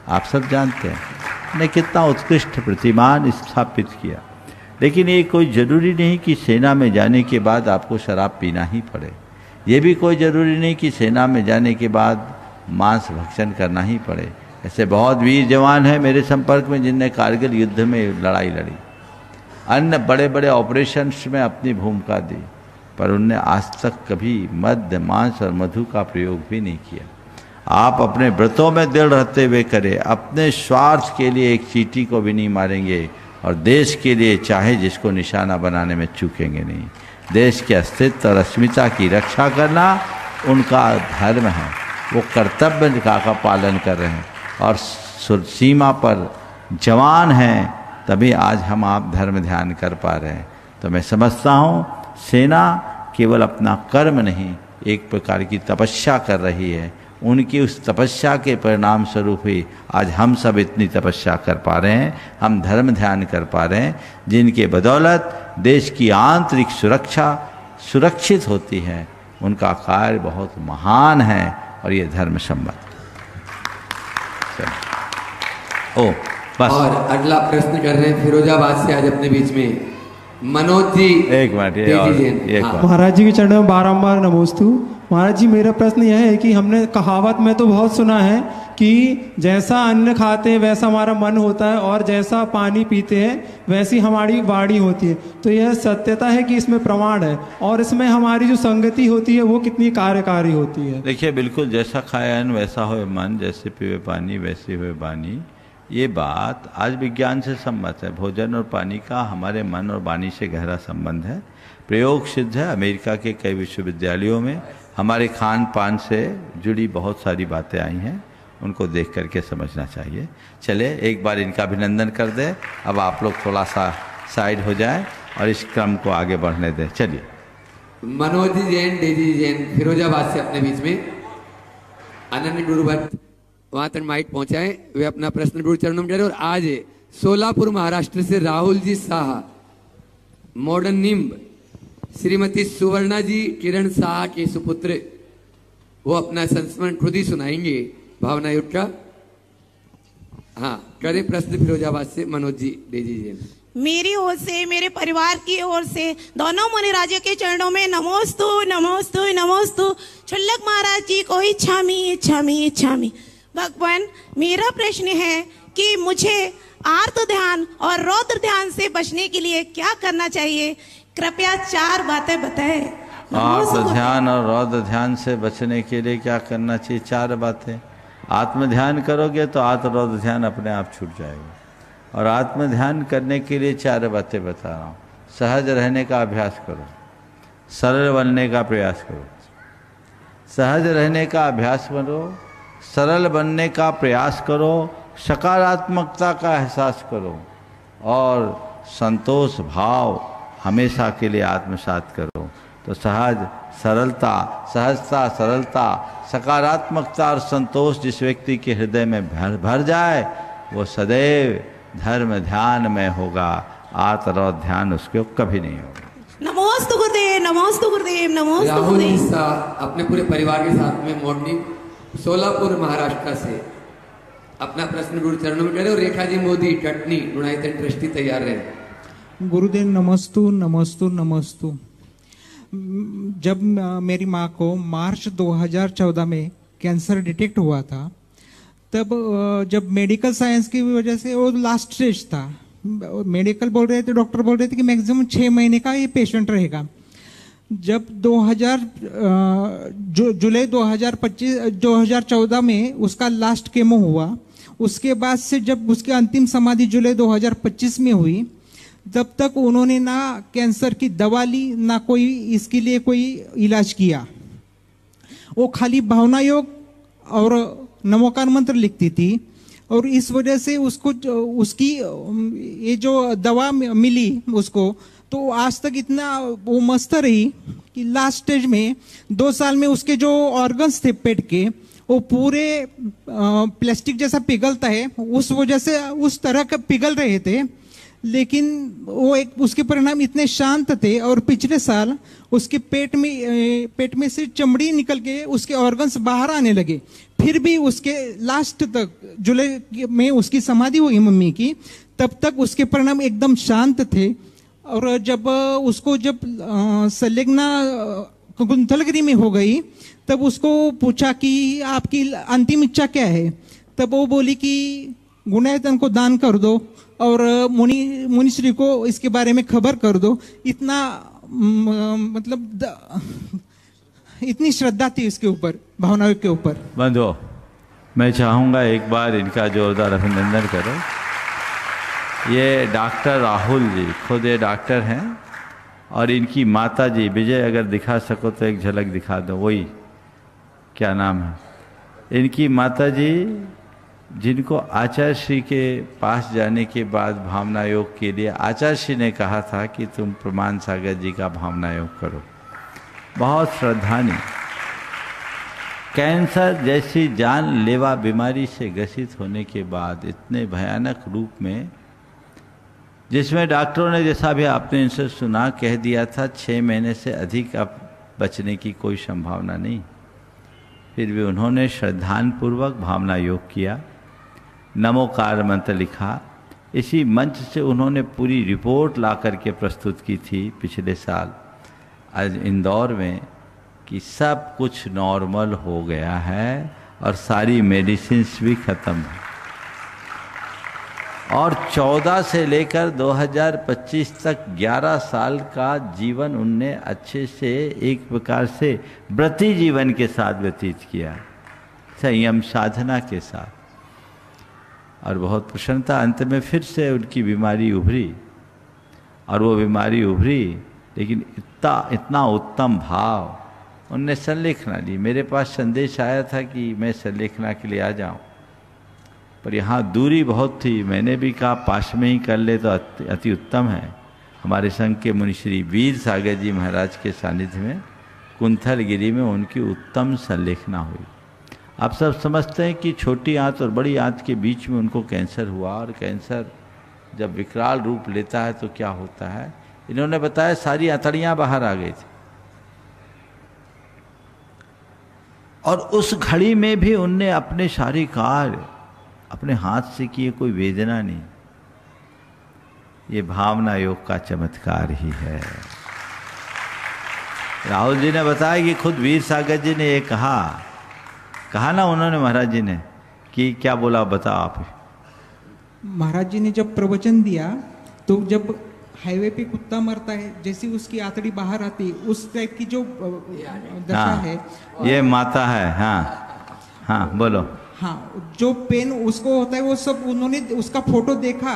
आप सब जानते हैं ने कितना उत्कृष्ट प्रतिमान स्थापित किया। लेकिन ये कोई ज़रूरी नहीं कि सेना में जाने के बाद आपको शराब पीना ही पड़े। ये भी कोई ज़रूरी नहीं कि सेना में जाने के बाद मांस भक्षण करना ही पड़े। ऐसे बहुत वीर जवान हैं मेरे संपर्क में जिनने कारगिल युद्ध में लड़ाई लड़ी, अन्य बड़े बड़े ऑपरेशंस में अपनी भूमिका दी, पर उनने आज तक कभी मद्य, मांस और मधु का प्रयोग भी नहीं किया। आप अपने व्रतों में दृढ़ रहते हुए करें, अपने स्वार्थ के लिए एक चींटी को भी नहीं मारेंगे, और देश के लिए चाहे जिसको निशाना बनाने में चूकेंगे नहीं। देश के अस्तित्व और अस्मिता की रक्षा करना उनका धर्म है, वो कर्तव्य का पालन कर रहे हैं और सीमा पर जवान हैं, तभी आज हम आप धर्म ध्यान कर पा रहे हैं। तो मैं समझता हूँ सेना केवल अपना कर्म नहीं, एक प्रकार की तपस्या कर रही है। उनकी उस तपस्या के परिणाम स्वरूप ही आज हम सब इतनी तपस्या कर पा रहे हैं, हम धर्म ध्यान कर पा रहे हैं, जिनके बदौलत देश की आंतरिक सुरक्षा सुरक्षित होती है। उनका कार्य बहुत महान है और ये धर्म सम्मत। ओ बस। और अगला प्रश्न कर रहे हैं फिरोजाबाद से आज अपने बीच में मनोज जी। एक मिनट, महाराज जी के चरणों में बारंबार नमोस्तु। महाराज जी, मेरा प्रश्न यह है कि हमने कहावत में तो बहुत सुना है कि जैसा अन्न खाते हैं वैसा हमारा मन होता है, और जैसा पानी पीते हैं वैसी हमारी वाणी होती है। तो यह सत्यता है कि इसमें प्रमाण है, और इसमें हमारी जो संगति होती है वो कितनी कार्यकारी होती है? देखिए, बिल्कुल जैसा खाए अन्न वैसा हो मन, जैसे पीवे पानी वैसे हुए वाणी। ये बात आज विज्ञान से सम्मत है। भोजन और पानी का हमारे मन और वाणी से गहरा संबंध है, प्रयोग सिद्ध है। अमेरिका के कई विश्वविद्यालयों में हमारे खान पान से जुड़ी बहुत सारी बातें आई हैं, उनको देख करके समझना चाहिए। चले एक बार इनका अभिनंदन कर दें। अब आप लोग थोड़ा सा साइड हो जाएं और इस क्रम को आगे बढ़ने दें। चलिए, मनोज जैन, डेजी जैन फिरोजाबाद से अपने बीच में अनन्य गुरुभट्ट वहां तक माइक पहुंचाए, वे अपना प्रश्न गुरु चरणों में करें। और आज सोलापुर महाराष्ट्र से राहुल जी शाह, मॉडर्न निम्ब, श्रीमती सुवर्णा जी किरण शाह के सुपुत्र, वो अपना संस्मरण खुद ही सुनाएंगे भावना युक्त का। हाँ, करें प्रश्न फिरोजाबाद से मनोज जी, डेजी जी। मेरी ओर से, मेरे परिवार की ओर से दोनों मुनिराजों के चरणों में नमोस्तु नमोस्तु नमोस्तु। छुल्लक महाराज जी को इच्छामि इच्छामि इच्छामि। भगवान, मेरा प्रश्न है कि मुझे आर्त ध्यान और रौद्र ध्यान से बचने के लिए क्या करना चाहिए? कृपया 4 बातें बताएं। आत्म ध्यान और रौद्र ध्यान से बचने के लिए क्या करना चाहिए? 4 बातें। आत्म ध्यान करोगे तो आत्म रौद्र ध्यान अपने आप छूट जाएगा। और आत्म ध्यान करने के लिए 4 बातें बता रहा हूँ। सहज रहने का अभ्यास करो, सरल बनने का प्रयास करो। सहज रहने का अभ्यास करो, सरल बनने का प्रयास करो, सकारात्मकता का एहसास करो और संतोष भाव हमेशा के लिए आत्मसात करो। तो सहजता, सरलता, सकारात्मकता और संतोष जिस व्यक्ति के हृदय में भर जाए वो सदैव धर्म ध्यान में होगा। आत्म ध्यान उसको कभी नहीं होगा। नमोस्तु गुरुदेव, नमोस्तु गुरुदेव, नमोस्तु गुरुदेव। अपने पूरे परिवार के साथ में मॉर्निंग सोलापुर महाराष्ट्र से अपना प्रश्न गुरु चरणों में करे। और रेखा जी मोदी टटनी गुणायतन ट्रस्टी तैयार रहे। गुरुदेव नमस्तु नमस्तु नमस्तु। जब मेरी माँ को मार्च 2014 में कैंसर डिटेक्ट हुआ था, तब जब मेडिकल साइंस की वजह से वो लास्ट स्टेज था। मेडिकल बोल रहे थे, डॉक्टर बोल रहे थे कि मैक्सिमम 6 महीने का ये पेशेंट रहेगा। जब जुलाई 2014 में उसका लास्ट केमो हुआ, उसके बाद से जब उसकी अंतिम समाधि जुलाई 2025 में हुई, तब तक उन्होंने ना कैंसर की दवा ली, ना कोई इसके लिए कोई इलाज किया। वो खाली भावना योग और नमोकार मंत्र लिखती थी। और इस वजह से उसको उसकी ये जो दवा मिली उसको, तो आज तक इतना वो मस्त रही कि लास्ट स्टेज में 2 साल में उसके जो ऑर्गन्स थे पेट के, वो पूरे प्लास्टिक जैसा पिघलता है, उस वजह से उस तरह का पिघल रहे थे। लेकिन वो उसके परिणाम इतने शांत थे। और पिछले साल उसके पेट में से चमड़ी निकल के उसके ऑर्गन्स बाहर आने लगे। फिर भी उसके लास्ट तक, जुलाई में उसकी समाधि हुई मम्मी की, तब तक उसके परिणाम एकदम शांत थे। और जब उसको संलग्ना कुंथलगिरी में हो गई, तब उसको पूछा कि आपकी अंतिम इच्छा क्या है? तब वो बोली कि गुणायतन को दान कर दो और मुनिश्री को इसके बारे में खबर कर दो। इतना इतनी श्रद्धा थी इसके ऊपर, भावनाओं के ऊपर। बंधुओं, मैं चाहूँगा एक बार इनका जोरदार अभिनंदन करो। ये डॉक्टर राहुल जी, खुद ये डॉक्टर हैं। और इनकी माता जी विजय, अगर दिखा सको तो एक झलक दिखा दो। वही क्या नाम है इनकी माता जी, जिनको आचार्य श्री के पास जाने के बाद भावना योग के लिए आचार्य श्री ने कहा था कि तुम प्रमाण सागर जी का भावना योग करो। बहुत श्रद्धानी। कैंसर जैसी जानलेवा बीमारी से ग्रसित होने के बाद इतने भयानक रूप में, जिसमें डॉक्टरों ने, जैसा भी आपने इनसे सुना, कह दिया था 6 महीने से अधिक अब बचने की कोई संभावना नहीं, फिर भी उन्होंने श्रद्धापूर्वक भावना योग किया, नमोकार मंत्र लिखा। इसी मंच से उन्होंने पूरी रिपोर्ट ला करके प्रस्तुत की थी पिछले साल आज इंदौर में कि सब कुछ नॉर्मल हो गया है और सारी मेडिसिन्स भी खत्म है। और 14 से लेकर 2025 तक 11 साल का जीवन उनने अच्छे से, एक प्रकार से व्रती जीवन के साथ व्यतीत किया, संयम साधना के साथ। और बहुत प्रसन्नता, अंत में फिर से उनकी बीमारी उभरी। और वो बीमारी उभरी, लेकिन इतना उत्तम भाव, उनने संलेखना ली। मेरे पास संदेश आया था कि मैं संलेखना के लिए आ जाऊं, पर यहाँ दूरी बहुत थी। मैंने भी कहा पास में ही कर ले तो अति उत्तम है। हमारे संघ के मुनि श्री वीर सागर जी महाराज के सानिध्य में कुंथलगिरी में उनकी उत्तम संलेखना हुई। आप सब समझते हैं कि छोटी आंत और बड़ी आंत के बीच में उनको कैंसर हुआ। और कैंसर जब विकराल रूप लेता है तो क्या होता है, इन्होंने बताया सारी आंतड़ियाँ बाहर आ गई थी। और उस घड़ी में भी उनने अपने सारे कार्य अपने हाथ से किए, कोई वेदना नहीं। ये भावना योग का चमत्कार ही है। राहुल जी ने बताया कि खुद वीर सागर जी ने ये कहा ना उन्होंने, महाराज जी ने, कि क्या बोला बताओ आप। महाराज जी ने जब प्रवचन दिया तो जब हाईवे पे कुत्ता मरता है, जैसे उसकी आंतड़ी बाहर आती है, उस टाइप की जो दशा है, ये माता है। हाँ बोलो। हाँ, जो पेन उसको होता है वो सब उन्होंने उसका फोटो देखा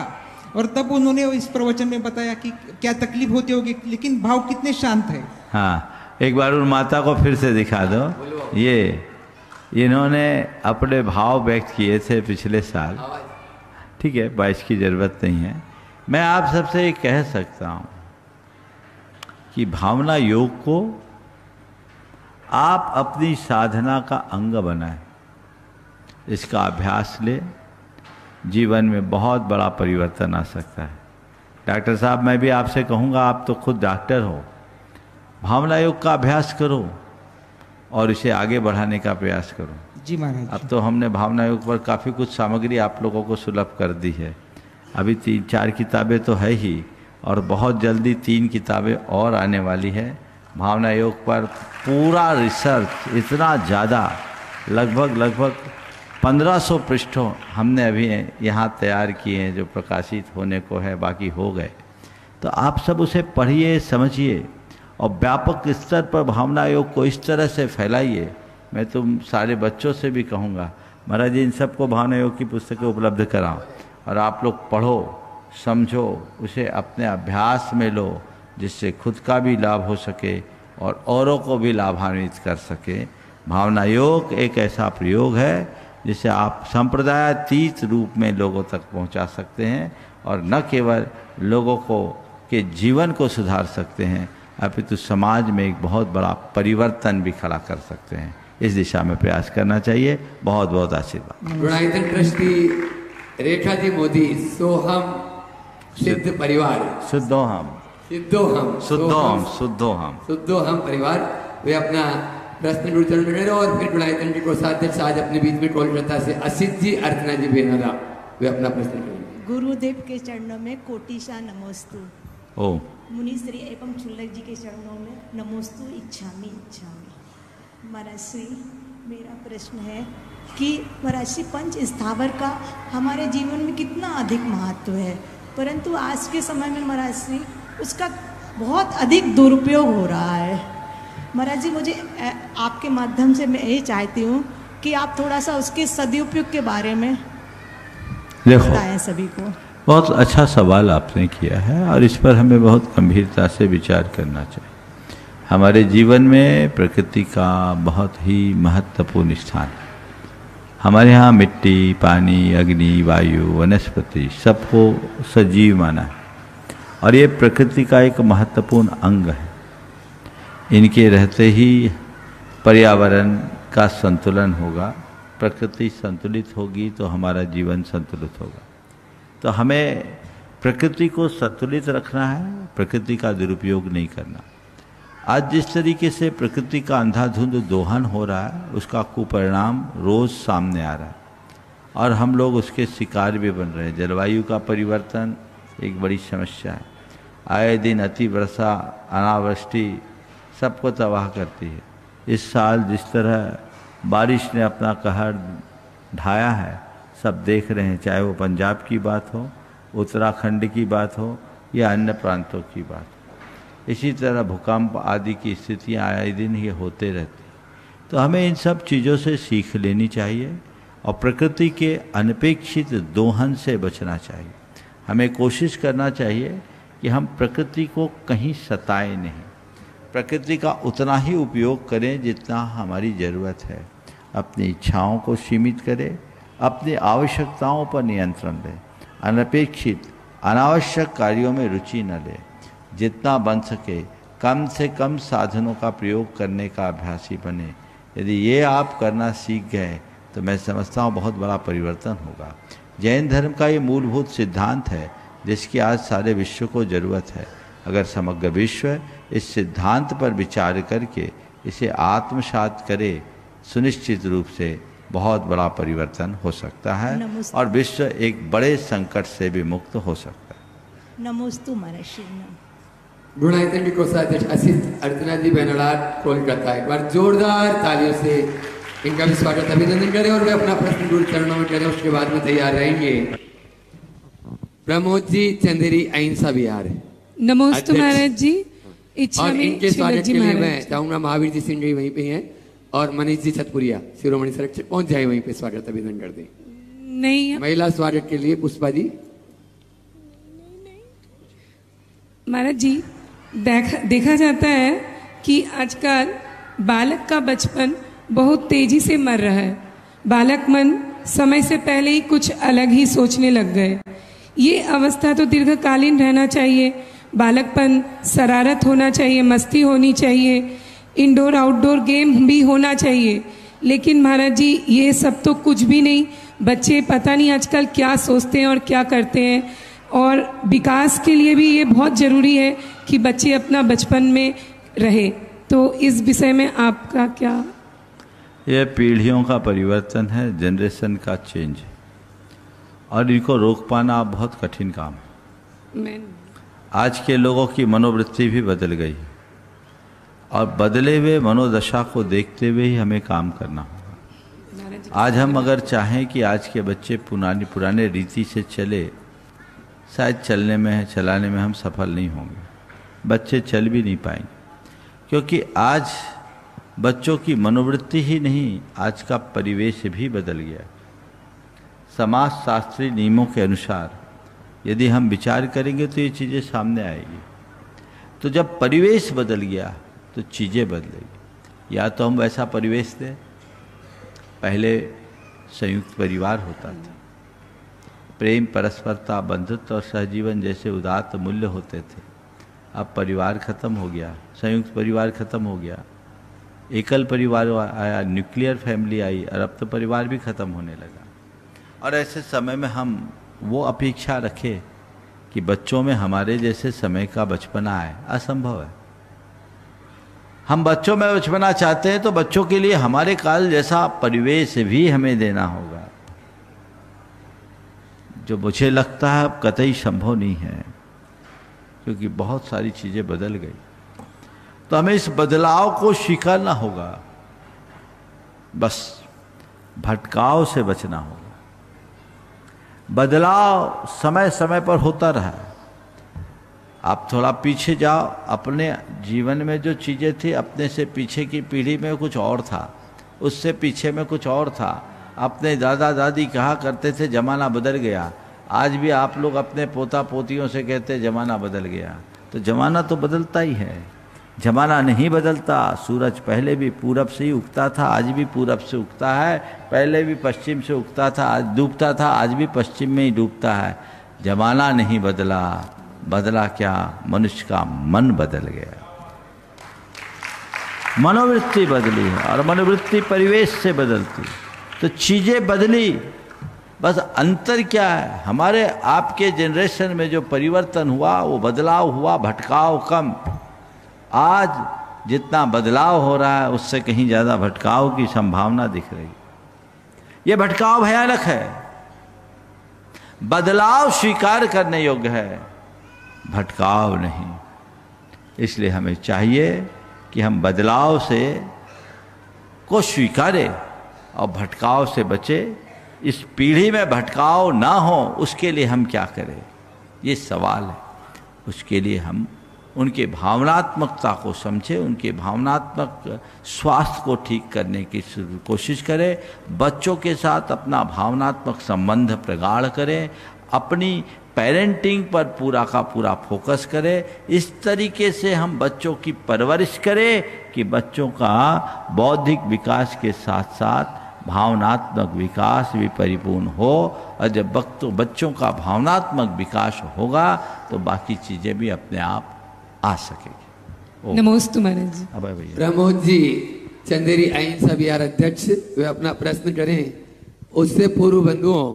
और तब उन्होंने इस प्रवचन में बताया कि क्या तकलीफ होती होगी, लेकिन भाव कितने शांत है। हाँ, एक बार उन माता को फिर से दिखा दो। ये इन्होंने अपने भाव व्यक्त किए थे पिछले साल, ठीक है, बाइश की जरूरत नहीं है। मैं आप सबसे ये कह सकता हूँ कि भावना योग को आप अपनी साधना का अंग बनाएं, इसका अभ्यास ले, जीवन में बहुत बड़ा परिवर्तन आ सकता है। डॉक्टर साहब, मैं भी आपसे कहूँगा, आप तो खुद डॉक्टर हो, भावना योग का अभ्यास करो और इसे आगे बढ़ाने का प्रयास करो। जी महाराज। अब तो हमने भावना योग पर काफ़ी कुछ सामग्री आप लोगों को सुलभ कर दी है। अभी 3-4 किताबें तो है ही, और बहुत जल्दी 3 किताबें और आने वाली है भावना योग पर। पूरा रिसर्च इतना ज़्यादा, लगभग 1500 पृष्ठों हमने अभी यहाँ तैयार किए हैं, जो प्रकाशित होने को है, बाकी हो गए। तो आप सब उसे पढ़िए, समझिए और व्यापक स्तर पर भावना योग को इस तरह से फैलाइए। मैं तुम सारे बच्चों से भी कहूँगा, महाराज जी इन सबको भावना योग की पुस्तकें उपलब्ध कराओ और आप लोग पढ़ो, समझो, उसे अपने अभ्यास में लो, जिससे खुद का भी लाभ हो सके और औरों को भी लाभान्वित कर सके। भावना योग एक ऐसा प्रयोग है जिसे आप संप्रदायातीत रूप में लोगों तक पहुंचा सकते हैं और न केवल लोगों को के जीवन को सुधार सकते हैं, अपितु समाज में एक बहुत बड़ा परिवर्तन भी खड़ा कर सकते हैं। इस दिशा में प्रयास करना चाहिए। बहुत बहुत आशीर्वाद। गुणायतन ट्रस्टी रेखा जी मोदी, सोहम सिद्ध परिवार, शुद्धोहम परिवार, वे अपना प्रश्न जुड़े और फिर गुणायतन जी को साथ आज अपने बीच में कोलकाता से असित जी, अर्चना जी भेनारा, वे अपना प्रश्न करेंगे। गुरुदेव के चरणों में कोटिशा नमोस्तु। ओ मुनिश्री एवं चुल्लक जी के चरणों में नमोस्तु इच्छामि। महाराज श्री, मेरा प्रश्न है कि महाराज श्री पंच स्थावर का हमारे जीवन में कितना अधिक महत्व है, परंतु आज के समय में महाराज श्री उसका बहुत अधिक दुरुपयोग हो रहा है। महाराज जी, मुझे आपके माध्यम से मैं यही चाहती हूँ कि आप थोड़ा सा उसके सदुपयोग के बारे में बताएं सभी को। बहुत अच्छा सवाल आपने किया है और इस पर हमें बहुत गंभीरता से विचार करना चाहिए। हमारे जीवन में प्रकृति का बहुत ही महत्वपूर्ण स्थान है। हमारे यहाँ मिट्टी, पानी, अग्नि, वायु, वनस्पति सबको सजीव माना है और ये प्रकृति का एक महत्वपूर्ण अंग है। इनके रहते ही पर्यावरण का संतुलन होगा, प्रकृति संतुलित होगी तो हमारा जीवन संतुलित होगा। तो हमें प्रकृति को संतुलित रखना है, प्रकृति का दुरुपयोग नहीं करना। आज जिस तरीके से प्रकृति का अंधाधुंध दोहन हो रहा है, उसका कुपरिणाम रोज सामने आ रहा है और हम लोग उसके शिकार भी बन रहे हैं। जलवायु का परिवर्तन एक बड़ी समस्या है। आए दिन अति वर्षा, अनावृष्टि सबको तबाह करती है। इस साल जिस तरह बारिश ने अपना कहर ढाया है, सब देख रहे हैं, चाहे वो पंजाब की बात हो, उत्तराखंड की बात हो या अन्य प्रांतों की बात हो। इसी तरह भूकंप आदि की स्थितियाँ आए दिन ये होते रहती। तो हमें इन सब चीज़ों से सीख लेनी चाहिए और प्रकृति के अनपेक्षित दोहन से बचना चाहिए। हमें कोशिश करना चाहिए कि हम प्रकृति को कहीं सताएं नहीं, प्रकृति का उतना ही उपयोग करें जितना हमारी ज़रूरत है। अपनी इच्छाओं को सीमित करें, अपनी आवश्यकताओं पर नियंत्रण लें, अनपेक्षित अनावश्यक कार्यों में रुचि न लें। जितना बन सके कम से कम साधनों का प्रयोग करने का अभ्यासी बने। यदि ये आप करना सीख गए तो मैं समझता हूँ बहुत बड़ा परिवर्तन होगा। जैन धर्म का ये मूलभूत सिद्धांत है जिसकी आज सारे विश्व को ज़रूरत है। अगर समग्र विश्व इस सिद्धांत पर विचार करके इसे आत्मसात करे, सुनिश्चित रूप से बहुत बड़ा परिवर्तन हो सकता है और विश्व एक बड़े संकट से भी मुक्त हो सकता है। नमोस्तु महाराष्ट्री। गुणायतन के कोषाध्यक्ष असित अर्चना जी बेनलाड कोलकाता, एक बार जोरदार तालियों से इनका भी स्वागत अभिनंदन करें और वे अपना प्रश्न गुरु चरणों में करें, उसके बाद में तैयार रहेंगे। प्रमोद जी चंदेरी अहिंसा बिहार। नमोस्तु महाराज जी। और इनके स्वागत के लिए मैं चाहूंगा महावीर जी सिंह वहीं पे हैं और मनीष जी छतपुरिया शिरोमणि संरक्षक पहुंच जाए, वहीं पे स्वागत अभिनंदन कर दें। नहीं, महिला स्वागत के लिए पुष्पा जी। महाराज जी, देखा जाता है कि आजकल बालक का बचपन बहुत तेजी से मर रहा है। बालक मन समय से पहले ही कुछ अलग ही सोचने लग गए। ये अवस्था तो दीर्घकालीन रहना चाहिए। बालकपन शरारत होना चाहिए, मस्ती होनी चाहिए, इंडोर आउटडोर गेम भी होना चाहिए। लेकिन महाराज जी, ये सब तो कुछ भी नहीं। बच्चे पता नहीं आजकल क्या सोचते हैं और क्या करते हैं, और विकास के लिए भी ये बहुत ज़रूरी है कि बच्चे अपना बचपन में रहे। तो इस विषय में आपका क्या? यह पीढ़ियों का परिवर्तन है, जनरेशन का चेंज, और इनको रोक पाना बहुत कठिन काम है। आज के लोगों की मनोवृत्ति भी बदल गई और बदले हुए मनोदशा को देखते हुए ही हमें काम करना होगा। आज हम अगर चाहें कि आज के बच्चे पुराने रीति से चले, शायद चलाने में हम सफल नहीं होंगे। बच्चे चल भी नहीं पाएंगे, क्योंकि आज बच्चों की मनोवृत्ति ही नहीं, आज का परिवेश भी बदल गया। समाज शास्त्रीय नियमों के अनुसार यदि हम विचार करेंगे तो ये चीज़ें सामने आएगी। तो जब परिवेश बदल गया तो चीज़ें बदलेगी। या तो हम वैसा परिवेश दें, पहले संयुक्त परिवार होता था, प्रेम, परस्परता, बंधुत्व और सहजीवन जैसे उदात्त मूल्य होते थे। अब परिवार खत्म हो गया, संयुक्त परिवार खत्म हो गया, एकल परिवार आया, न्यूक्लियर फैमिली आई, और अब तो परिवार भी खत्म होने लगा। और ऐसे समय में हम वो अपेक्षा रखें कि बच्चों में हमारे जैसे समय का बचपना आए, असंभव है। हम बच्चों में बचपना चाहते हैं तो बच्चों के लिए हमारे काल जैसा परिवेश भी हमें देना होगा, जो मुझे लगता है अब कतई संभव नहीं है, क्योंकि बहुत सारी चीज़ें बदल गई। तो हमें इस बदलाव को स्वीकारना होगा, बस भटकाव से बचना होगा। बदलाव समय समय पर होता रहा। आप थोड़ा पीछे जाओ, अपने जीवन में जो चीज़ें थी, अपने से पीछे की पीढ़ी में कुछ और था, उससे पीछे में कुछ और था। अपने दादा दादी कहा करते थे ज़माना बदल गया। आज भी आप लोग अपने पोता पोतियों से कहते ज़माना बदल गया। तो ज़माना तो बदलता ही है, ज़माना नहीं बदलता। सूरज पहले भी पूरब से ही उगता था, आज भी पूरब से उगता है। पहले भी पश्चिम से उगता था, आज डूबता था, आज भी पश्चिम में ही डूबता है। ज़माना नहीं बदला, बदला क्या? मनुष्य का मन बदल गया, मनोवृत्ति बदली है, और मनोवृत्ति परिवेश से बदलती। तो चीज़ें बदली, बस अंतर क्या है? हमारे आपके जनरेशन में जो परिवर्तन हुआ, वो बदलाव हुआ, भटकाव कम। आज जितना बदलाव हो रहा है उससे कहीं ज़्यादा भटकाव की संभावना दिख रही। ये भटकाव भयानक है। बदलाव स्वीकार करने योग्य है, भटकाव नहीं। इसलिए हमें चाहिए कि हम बदलाव से को स्वीकारें और भटकाव से बचे। इस पीढ़ी में भटकाव ना हो, उसके लिए हम क्या करें, ये सवाल है। उसके लिए हम उनके भावनात्मकता को समझें, उनके भावनात्मक स्वास्थ्य को ठीक करने की कोशिश करें, बच्चों के साथ अपना भावनात्मक संबंध प्रगाढ़ करें, अपनी पेरेंटिंग पर पूरा का पूरा फोकस करें। इस तरीके से हम बच्चों की परवरिश करें कि बच्चों का बौद्धिक विकास के साथ साथ भावनात्मक विकास भी परिपूर्ण हो। और जब बच्चों का भावनात्मक विकास होगा तो बाकी चीज़ें भी अपने आप आ सकेगी। नमोस्तु महाराज जी। प्रमोद जी चंदेरी अहिंसा बिहार अध्यक्ष, वे अपना प्रश्न करें। उससे पूर्व बंधुओं,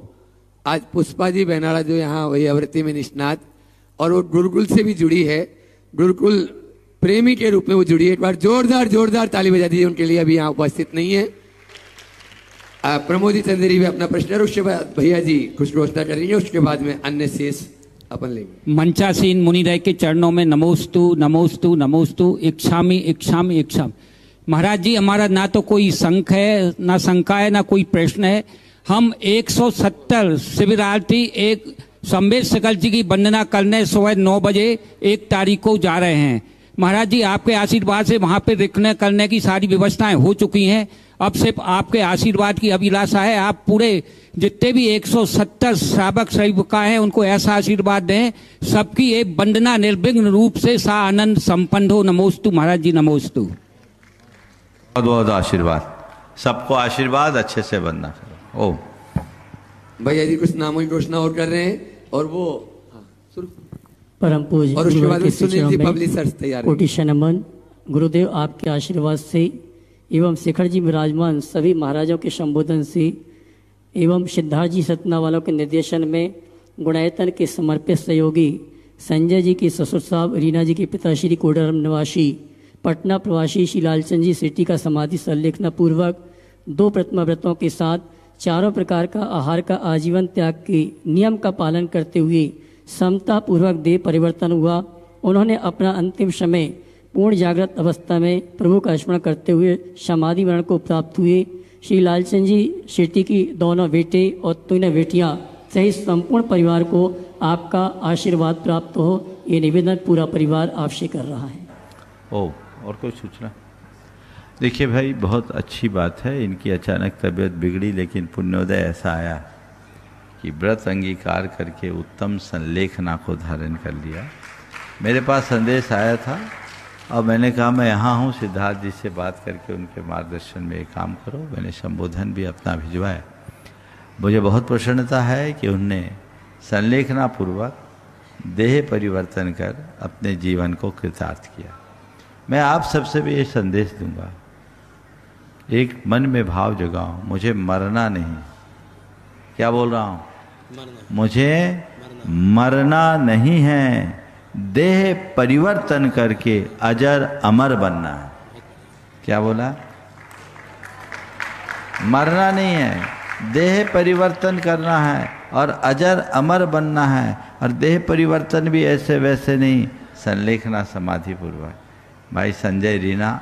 आज पुष्पा जी बेनाड़ा जो यहाँ वही आवृत्ति में निष्णात, और वो गुरुकुल से भी जुड़ी है, गुरुकुल प्रेमी के रूप में वो जुड़ी है। एक बार जोरदार ताली बजा दीजिए उनके लिए, अभी यहाँ उपस्थित नहीं है। प्रमोद जी चंदेरी भी अपना प्रश्न, और उसके बाद भैया जी कुछ घोषणा करेंगे, उसके बाद में अन्य शेष अपन लेंगे। मंचासीन मुनिदय के चरणों में नमोस्तु नमोस्तु नमोस्तु इच्छामि इच्छामि इच्छामि। महाराज जी, हमारा ना तो कोई शंख है, ना शंका है, ना कोई प्रश्न है। हम 170 शिविरार्थी एक संवेद सकल जी की वंदना करने सुबह 9 बजे 1 तारीख को जा रहे हैं। महाराज जी, आपके आशीर्वाद से वहां पे रुकने करने की सारी व्यवस्थाएं हो चुकी हैं। अब सिर्फ आपके आशीर्वाद की अभिलाषा है। आप पूरे जितने भी 170 श्रावक सेविका हैं उनको ऐसा आशीर्वाद दें, सबकी एक वंदना निर्विघ्न रूप से सा आनंद संपन्न हो। नमोस्तु महाराज जी, नमोस्तु। बहुत बहुत आशीर्वाद, सबको आशीर्वाद, अच्छे से वंदना करो। ओम। भैया जी कुछ नामों की घोषणा और कर रहे हैं और वो परम पूज्य और उसके बाद सुनील जी में पब्लिशर्स तैयार हैं। कोटि नमन। गुरुदेव आपके आशीर्वाद से एवं शेखर जी विराजमान सभी महाराजों के संबोधन से एवं सिद्धार्थ जी सतना वालों के निर्देशन में गुणायतन के समर्पित सहयोगी संजय जी के ससुर साहब, रीना जी के पिता श्री कोडरम निवासी पटना प्रवासी श्री लालचंद जी सेठी का समाधि संलेखना पूर्वक 2 प्रतिमा व्रतों के साथ 4 प्रकार का आहार का आजीवन त्याग के नियम का पालन करते हुए समता पूर्वक देह परिवर्तन हुआ। उन्होंने अपना अंतिम समय पूर्ण जागृत अवस्था में प्रभु का स्मरण करते हुए समाधि मरण को प्राप्त हुए। श्री लालचंद जी शेट्टी की दोनों बेटे और 3 बेटियां सहित संपूर्ण परिवार को आपका आशीर्वाद प्राप्त हो, ये निवेदन पूरा परिवार आपसे कर रहा है। ओ, और कोई सूचना? देखिए भाई, बहुत अच्छी बात है। इनकी अचानक तबीयत बिगड़ी, लेकिन पुण्योदय ऐसा आया कि व्रत अंगीकार करके उत्तम संलेखना को धारण कर लिया। मेरे पास संदेश आया था और मैंने कहा मैं यहाँ हूँ, सिद्धार्थ जी से बात करके उनके मार्गदर्शन में एक काम करो। मैंने संबोधन भी अपना भिजवाया। मुझे बहुत प्रसन्नता है कि उनने संलेखना पूर्वक देह परिवर्तन कर अपने जीवन को कृतार्थ किया। मैं आप सबसे भी ये संदेश दूंगा, एक मन में भाव जगाओ, मुझे मरना नहीं। क्या बोल रहा हूँ? मुझे मरना नहीं है, देह परिवर्तन करके अजर अमर बनना है। क्या बोला? मरना नहीं है, देह परिवर्तन करना है और अजर अमर बनना है। और देह परिवर्तन भी ऐसे वैसे नहीं, संलेखना समाधि पूर्वक। भाई संजय, रीना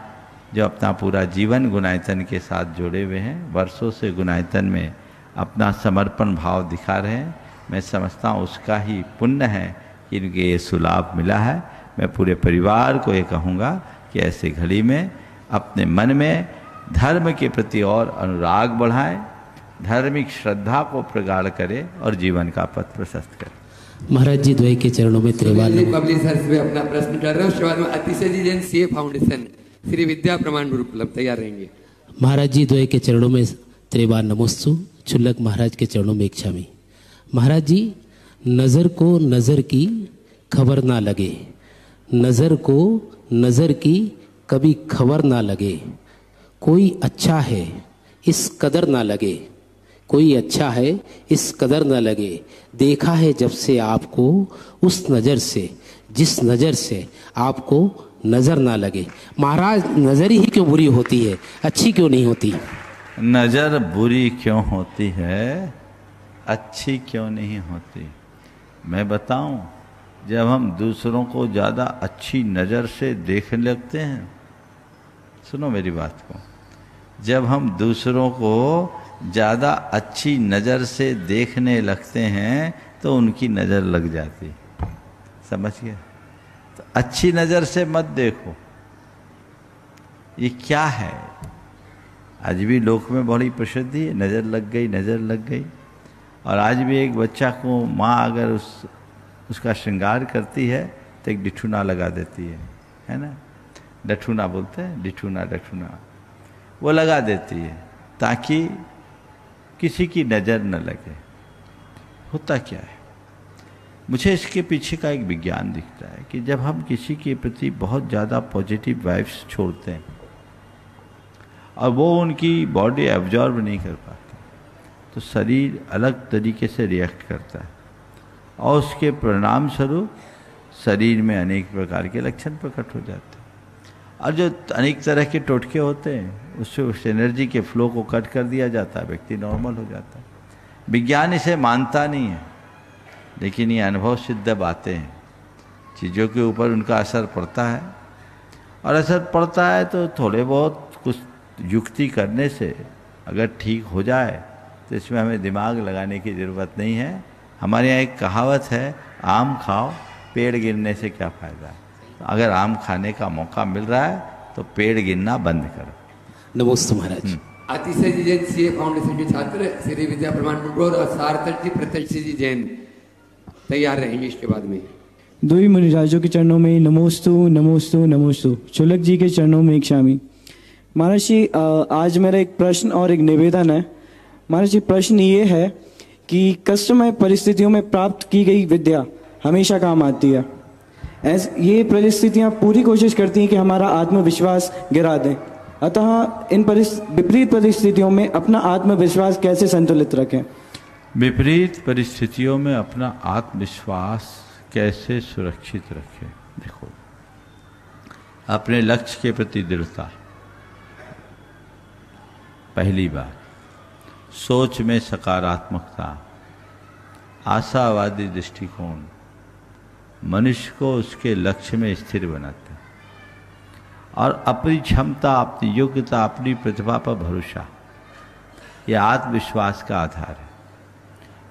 जो अपना पूरा जीवन गुणायतन के साथ जुड़े हुए हैं, वर्षों से गुणायतन में अपना समर्पण भाव दिखा रहे हैं, मैं समझता हूँ उसका ही पुण्य है कि इनके ये सुलाभ मिला है। मैं पूरे परिवार को ये कहूँगा कि ऐसे घड़ी में अपने मन में धर्म के प्रति और अनुराग बढ़ाएं, धार्मिक श्रद्धा को प्रगाढ़ करें और जीवन का पथ प्रशस्त करें। महाराज जी द्वय के चरणों में त्रिवार पब्लिशर्स में अपना प्रश्न कर रहे हैं। उसके बाद में अतिशय जी जैन सीए फाउंडेशन श्री विद्या प्रमाण गुरुकुलम तैयार रहेंगे। महाराज जी द्वय के चरणों में त्रिवार नमोस्तु। छुल्लक महाराज के चरणों में इच्छामि। महाराज जी, नज़र को नज़र की खबर ना लगे, नज़र को नज़र की कभी खबर ना लगे, कोई अच्छा है इस कदर ना लगे, कोई अच्छा है इस कदर ना लगे, देखा है जब से आपको उस नज़र से जिस नज़र से आपको नज़र ना लगे। महाराज, नज़र ही क्यों बुरी होती है, अच्छी क्यों नहीं होती? नज़र बुरी क्यों होती है, अच्छी क्यों नहीं होती? मैं बताऊं, जब हम दूसरों को ज़्यादा अच्छी नज़र से देखने लगते हैं, सुनो मेरी बात को, जब हम दूसरों को ज़्यादा अच्छी नज़र से देखने लगते हैं तो उनकी नज़र लग जाती। समझ गए? तो अच्छी नज़र से मत देखो। ये क्या है? आज भी लोक में बड़ी प्रसिद्धि है, नज़र लग गई, नज़र लग गई। और आज भी एक बच्चा को माँ अगर उसका श्रृंगार करती है तो एक डिठुना लगा देती है ना? डठुना बोलते हैं, डिठुना डठुना, वो लगा देती है ताकि किसी की नज़र न लगे। होता क्या है? मुझे इसके पीछे का एक विज्ञान दिखता है कि जब हम किसी के प्रति बहुत ज़्यादा पॉजिटिव वाइब्स छोड़ते हैं और वो उनकी बॉडी एब्जॉर्ब नहीं कर पाती, तो शरीर अलग तरीके से रिएक्ट करता है और उसके परिणाम स्वरूप शरीर में अनेक प्रकार के लक्षण प्रकट हो जाते हैं। और जो अनेक तरह के टोटके होते हैं उससे उस एनर्जी के फ्लो को कट कर दिया जाता है, व्यक्ति नॉर्मल हो जाता है। विज्ञान इसे मानता नहीं है। लेकिन ये अनुभव सिद्ध बातें हैं, चीज़ों के ऊपर उनका असर पड़ता है, और असर पड़ता है तो थोड़े बहुत कुछ युक्ति करने से अगर ठीक हो जाए तो इसमें हमें दिमाग लगाने की ज़रूरत नहीं है। हमारे यहाँ एक कहावत है, आम खाओ पेड़ गिरने से क्या फ़ायदा है। तो अगर आम खाने का मौका मिल रहा है तो पेड़ गिरना बंद करो। नमस्ते महाराज। अतिशय जी जैन सीए फाउंडेशन के छात्र श्री विद्या प्रमाण मंडोर और सार्थक जी प्रत्यक्ष जी जैन तैयार रहेंगे इसके बाद में। दो ही मुनिराजों के चरणों में नमोस्तु नमोस्तु नमोस्तु, शुल्लक जी के चरणों में एक शामी। महाराज जी आज मेरा एक प्रश्न और एक निवेदन है। महाराज जी प्रश्न ये है कि कष्टमय परिस्थितियों में प्राप्त की गई विद्या हमेशा काम आती है। ये परिस्थितियाँ पूरी कोशिश करती हैं कि हमारा आत्मविश्वास गिरा दें, अतः इन विपरीत परिस्थितियों में अपना आत्मविश्वास कैसे संतुलित रखें? विपरीत परिस्थितियों में अपना आत्मविश्वास कैसे सुरक्षित रखें? देखो, अपने लक्ष्य के प्रति दृढ़ता, पहली बात। सोच में सकारात्मकता, आशावादी दृष्टिकोण मनुष्य को उसके लक्ष्य में स्थिर बनाता है। और अपनी क्षमता, अपनी योग्यता, अपनी प्रतिभा पर भरोसा, यह आत्मविश्वास का आधार है।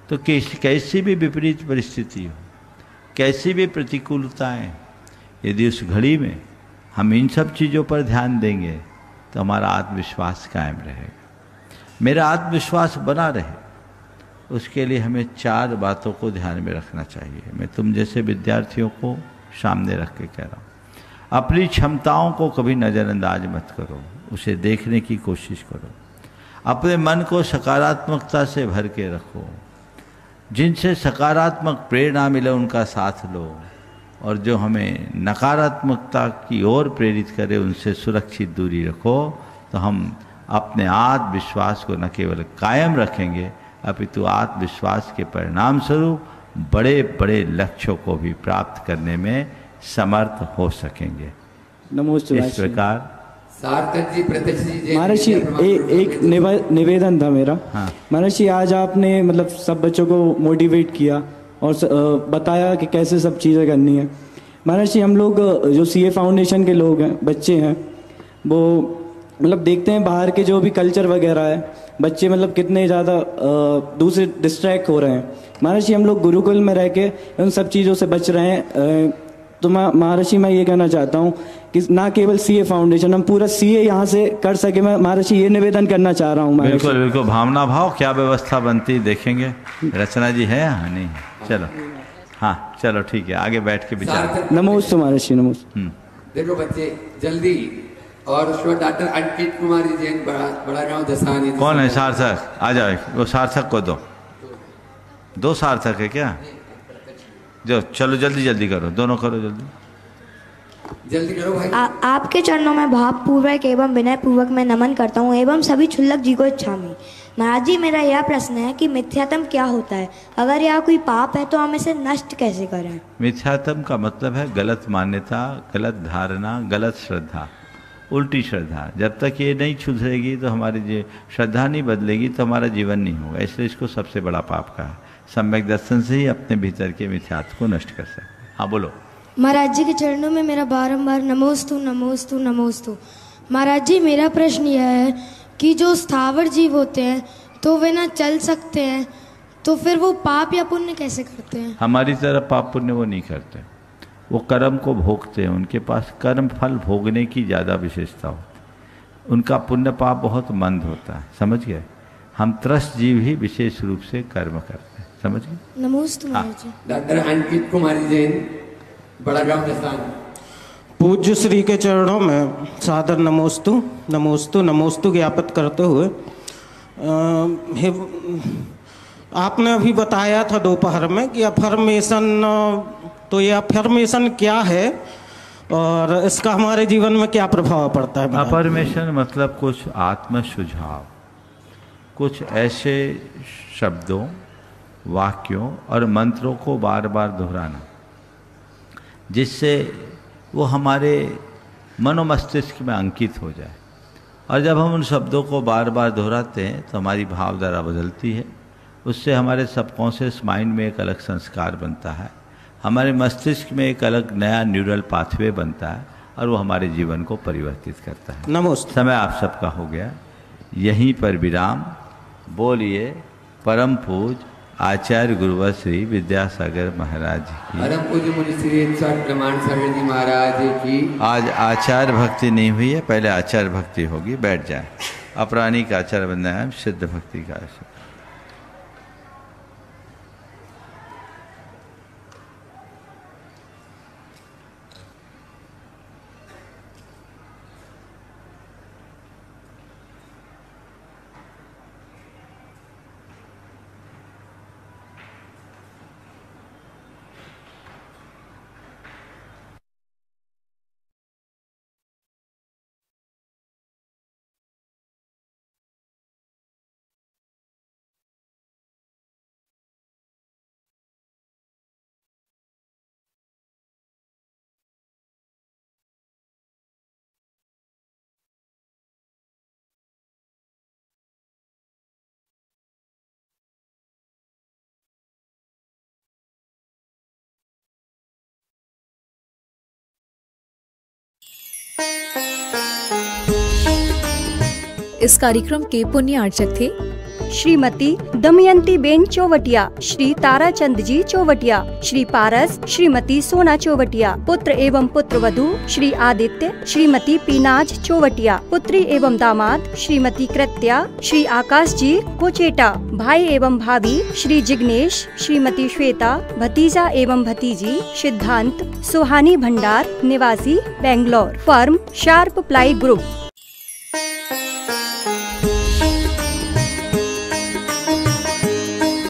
तो कैसी भी विपरीत परिस्थिति हो, कैसी भी प्रतिकूलताएं, यदि उस घड़ी में हम इन सब चीज़ों पर ध्यान देंगे तो हमारा आत्मविश्वास कायम रहेगा। मेरा आत्मविश्वास बना रहे उसके लिए हमें 4 बातों को ध्यान में रखना चाहिए। मैं तुम जैसे विद्यार्थियों को सामने रख के कह रहा हूँ, अपनी क्षमताओं को कभी नज़रअंदाज मत करो, उसे देखने की कोशिश करो। अपने मन को सकारात्मकता से भर के रखो, जिनसे सकारात्मक प्रेरणा मिले उनका साथ लो, और जो हमें नकारात्मकता की ओर प्रेरित करे उनसे सुरक्षित दूरी रखो। तो हम अपने आत्मविश्वास को न केवल कायम रखेंगे अपितु आत्मविश्वास के परिणाम स्वरूप बड़े बड़े लक्ष्यों को भी प्राप्त करने में समर्थ हो सकेंगे। नमस्ते। इस प्रकार सार्थक जी प्रत्यक्ष जी महाराज जी एक निवेदन था मेरा। हाँ। महाराज जी आज आपने मतलब सब बच्चों को मोटिवेट किया और बताया कि कैसे सब चीज़ें करनी है। महाराज जी हम लोग जो सीए फाउंडेशन के लोग हैं, बच्चे हैं, वो मतलब देखते हैं बाहर के जो भी कल्चर वगैरह है, बच्चे मतलब कितने ज़्यादा दूसरे डिस्ट्रैक्ट हो रहे हैं। महाराज जी हम लोग गुरुकुल में रह के उन सब चीज़ों से बच रहे हैं। तो महाराज जी मैं ये कहना चाहता हूँ कि ना केवल सीए फाउंडेशन, हम पूरा सीए यहाँ से कर सके। मैं महाराज जी ये निवेदन करना चाह रहा हूँ। बिल्कुल बिल्कुल, भावना भाव क्या व्यवस्था बनती देखेंगे। रचना जी है? हाँ नहीं, चलो हाँ चलो ठीक है, आगे बैठ के विचार। नमोस्तु महाराज जी, नमोस्तु। देखो बच्चे जल्दी, और उसमें डॉक्टर अंकित कुमारी जैन बड़ा गाँव जसानी। कौन है सार्थक? आ जाओ, वो सार्थक को दो सार्थक है क्या? जो चलो जल्दी जल्दी करो, दोनों करो जल्दी करो भाई। आपके चरणों में भावपूर्वक एवं विनयपूर्वक मैं नमन करता हूँ एवं सभी क्षुल्लक जी को इच्छामि। महाराज जी मेरा यह प्रश्न है कि मिथ्यात्म क्या होता है? अगर यह कोई पाप है तो हम इसे नष्ट कैसे करें? मिथ्यात्म का मतलब है गलत मान्यता, गलत धारणा, गलत श्रद्धा, उल्टी श्रद्धा। जब तक ये नहीं सुधरेगी तो हमारी जो श्रद्धा नहीं बदलेगी तो हमारा जीवन नहीं होगा। इसलिए इसको सबसे बड़ा पाप कहा। सम्यक दर्शन से ही अपने भीतर के मिथ्यात्व को नष्ट कर सकते। हाँ बोलो। महाराज जी के चरणों में मेरा बारंबार नमोस्तु नमोस्तु नमोस्तु। महाराज जी मेरा प्रश्न यह है कि जो स्थावर जीव होते हैं तो वे ना चल सकते हैं, तो फिर वो पाप या पुण्य कैसे करते हैं? हमारी तरह पाप पुण्य वो नहीं करते, वो कर्म को भोगते हैं। उनके पास कर्म फल भोगने की ज़्यादा विशेषता होती है। उनका पुण्य पाप बहुत मंद होता है, समझ गए? हम त्रस्त जीव ही विशेष रूप से कर्म करते हैं, समझ गए? नमोस्तु महाराज जी। डॉक्टर अंकित कुमारी जैन, बड़ा गाँव जसानी। पूज्य श्री के चरणों में सादर नमोस्तु नमोस्तु नमोस्तु ज्ञापित करते हुए आपने अभी बताया था दोपहर में कि अफर्मेशन, तो ये अफर्मेशन क्या है और इसका हमारे जीवन में क्या प्रभाव पड़ता है? अफर्मेशन मतलब कुछ आत्म सुझाव, कुछ ऐसे शब्दों, वाक्यों और मंत्रों को बार बार दोहराना जिससे वो हमारे मनोमस्तिष्क में अंकित हो जाए। और जब हम उन शब्दों को बार बार दोहराते हैं तो हमारी भावधारा बदलती है उससे हमारे सबकॉन्शियस माइंड में एक अलग संस्कार बनता है, हमारे मस्तिष्क में एक अलग नया न्यूरल पाथवे बनता है और वो हमारे जीवन को परिवर्तित करता है। नमस्ते। समय आप सबका हो गया, यहीं पर विराम। बोलिए परम पूज आचार्य गुरुवर श्री विद्यासागर महाराज की। परम पूज्य मुनि श्री प्रमाण सागर जी महाराज की। आज आचार्य भक्ति नहीं हुई है, पहले आचार्य भक्ति होगी। बैठ जाए। अपरानिक आचार्य वंदनायाम सिद्ध भक्ति का आचार्य। इस कार्यक्रम के पुण्य अर्चक थे श्रीमती दमयंती बेन चौवटिया, श्री ताराचंद जी चौवटिया, श्री पारस श्रीमती सोना चौवटिया, पुत्र एवं पुत्र वधू श्री आदित्य श्रीमती पीनाज चौवटिया, पुत्री एवं दामाद श्रीमती कृत्या श्री आकाश जी कोचेटा, भाई एवं भाभी श्री जिग्नेश श्रीमती श्वेता, भतीजा एवं भतीजी सिद्धांत सुहानी भंडार निवासी Bangalore, firm sharp ply group.